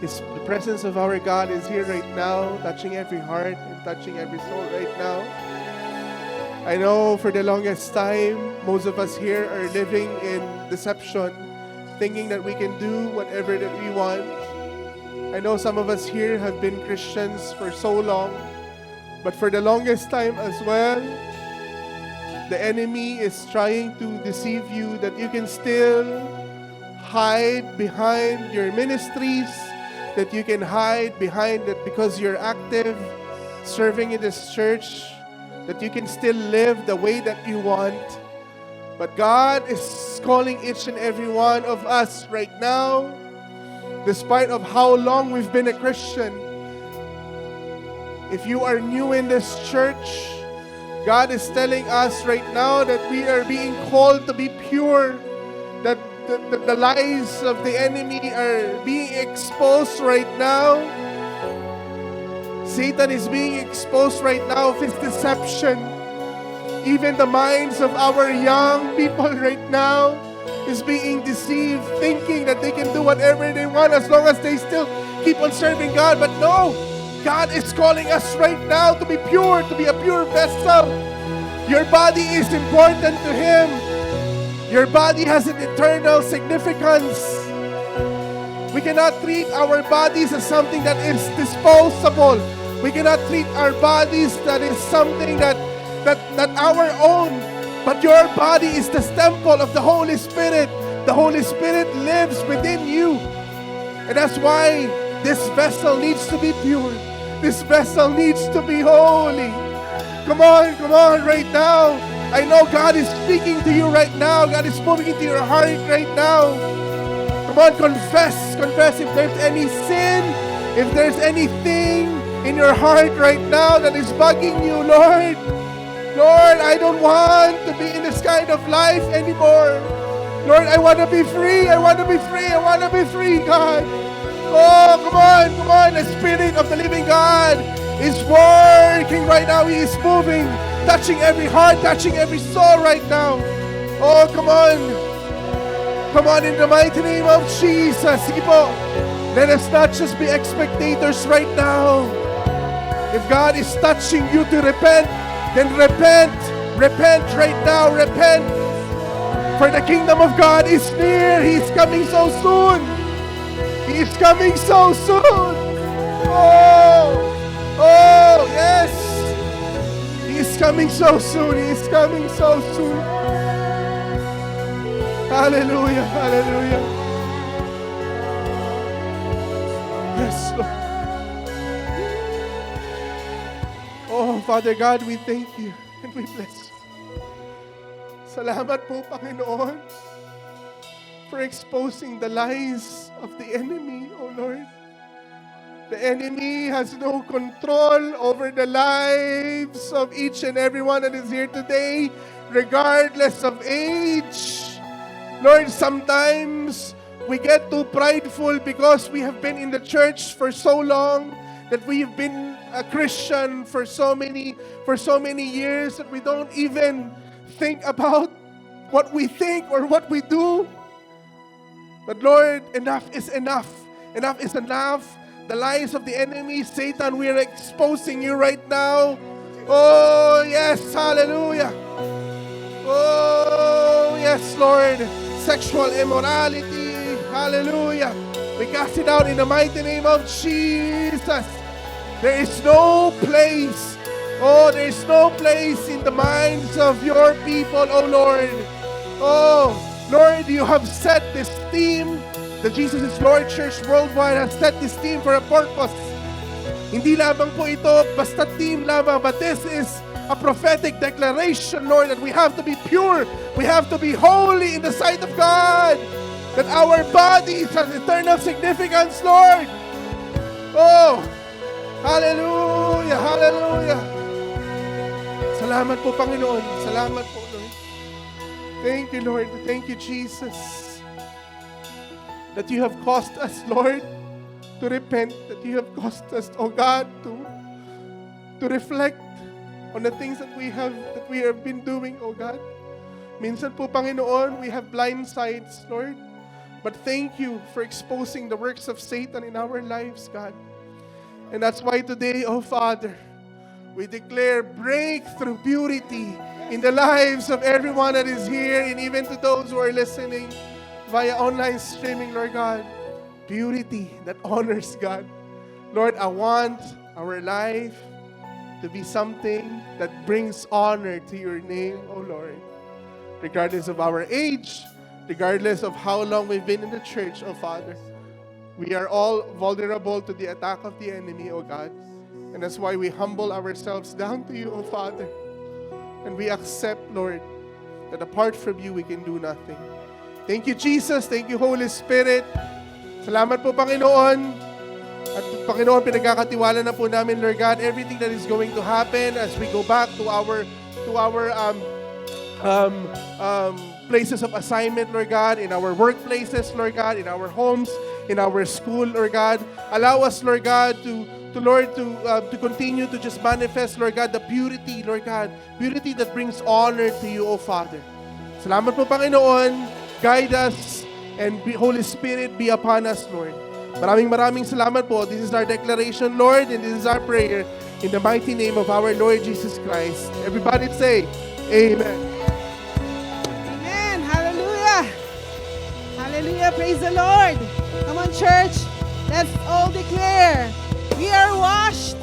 The presence of our God is here right now, touching every heart and touching every soul right now. I know for the longest time, most of us here are living in deception, thinking that we can do whatever that we want. I know some of us here have been Christians for so long, but for the longest time as well, the enemy is trying to deceive you that you can still hide behind your ministries, that you can hide behind that because you're active, serving in this church, that you can still live the way that you want. But God is calling each and every one of us right now, despite of how long we've been a Christian. If you are new in this church, God is telling us right now that we are being called to be pure, that the lies of the enemy are being exposed right now. Satan is being exposed right now of his deception. Even the minds of our young people right now is being deceived, thinking that they can do whatever they want as long as they still keep on serving God. But no, God is calling us right now to be pure, to be a pure vessel. Your body is important to Him. Your body has an eternal significance. We cannot treat our bodies as something that is disposable. We cannot treat our bodies that is something that our own. But your body is the temple of the Holy Spirit. The Holy Spirit lives within you. And that's why this vessel needs to be pure. This vessel needs to be holy. Come on right now. I know God is speaking to you right now. God is moving into your heart right now. Come on, confess if there's any sin, if there's anything in your heart right now that is bugging you, Lord. Lord, I don't want to be in this kind of life anymore. Lord, I want to be free. I want to be free. I want to be free, God. Oh, come on. The Spirit of the living God is working right now. He is moving, touching every heart, touching every soul right now. Oh, come on. Come on, in the mighty name of Jesus. Sige po. Let us not just be spectators right now. If God is touching you to repent, then repent. Repent right now. Repent. For the kingdom of God is near. He is coming so soon. He is coming so soon. Oh, yes. He is coming so soon. He is coming so soon. Hallelujah. Hallelujah. Yes, Lord. Oh, Father God, we thank you and we bless you. Salamat po, Panginoon, for exposing the lies of the enemy, oh Lord. The enemy has no control over the lives of each and everyone that is here today, regardless of age. Lord, sometimes we get too prideful because we have been in the church for so long, that we've been a Christian for so many years that we don't even think about what we think or what we do. But Lord, enough is enough. Enough is enough. The lies of the enemy, Satan, we are exposing you right now. Oh, yes, hallelujah. Oh, yes, Lord. Sexual immorality, hallelujah. We cast it out in the mighty name of Jesus. There is no place, there is no place in the minds of your people, oh Lord. Oh, Lord, you have set this theme. The Jesus is Lord Church Worldwide has set this theme for a purpose. Hindi lamang po ito basta theme lamang, but this is a prophetic declaration, Lord, that we have to be pure. We have to be holy in the sight of God. That our bodies have eternal significance, Lord. Oh, hallelujah, hallelujah. Salamat po, Panginoon. Salamat po, Lord. Thank you, Lord. Thank you, Jesus. That you have caused us, Lord, to repent. That you have caused us, oh God, to reflect on the things that we have been doing, oh God. Minsan po, Panginoon, we have blind sides, Lord. But thank you for exposing the works of Satan in our lives, God. And that's why today, oh Father, we declare breakthrough purity in the lives of everyone that is here, and even to those who are listening via online streaming, Lord God. Purity that honors God. Lord, I want our life to be something that brings honor to your name, oh Lord. Regardless of our age, regardless of how long we've been in the church, oh Father, we are all vulnerable to the attack of the enemy, oh God. And that's why we humble ourselves down to you, oh Father. And we accept, Lord, that apart from you, we can do nothing. Thank you, Jesus. Thank you, Holy Spirit. Salamat po, Panginoon. At Panginoon, pinagkakatiwala na po namin, Lord God, everything that is going to happen as we go back to our places of assignment, Lord God, in our workplaces, Lord God, in our homes, in our school, Lord God. Allow us, Lord God, to continue to just manifest, Lord God, the purity, Lord God, purity that brings honor to you, O Father. Salamat po, Panginoon. Guide us, and Holy Spirit, be upon us, Lord. Maraming salamat po. This is our declaration, Lord, and this is our prayer in the mighty name of our Lord Jesus Christ. Everybody say, Amen. Amen. Hallelujah. Hallelujah. Praise the Lord. Come on, church. Let's all declare, we are washed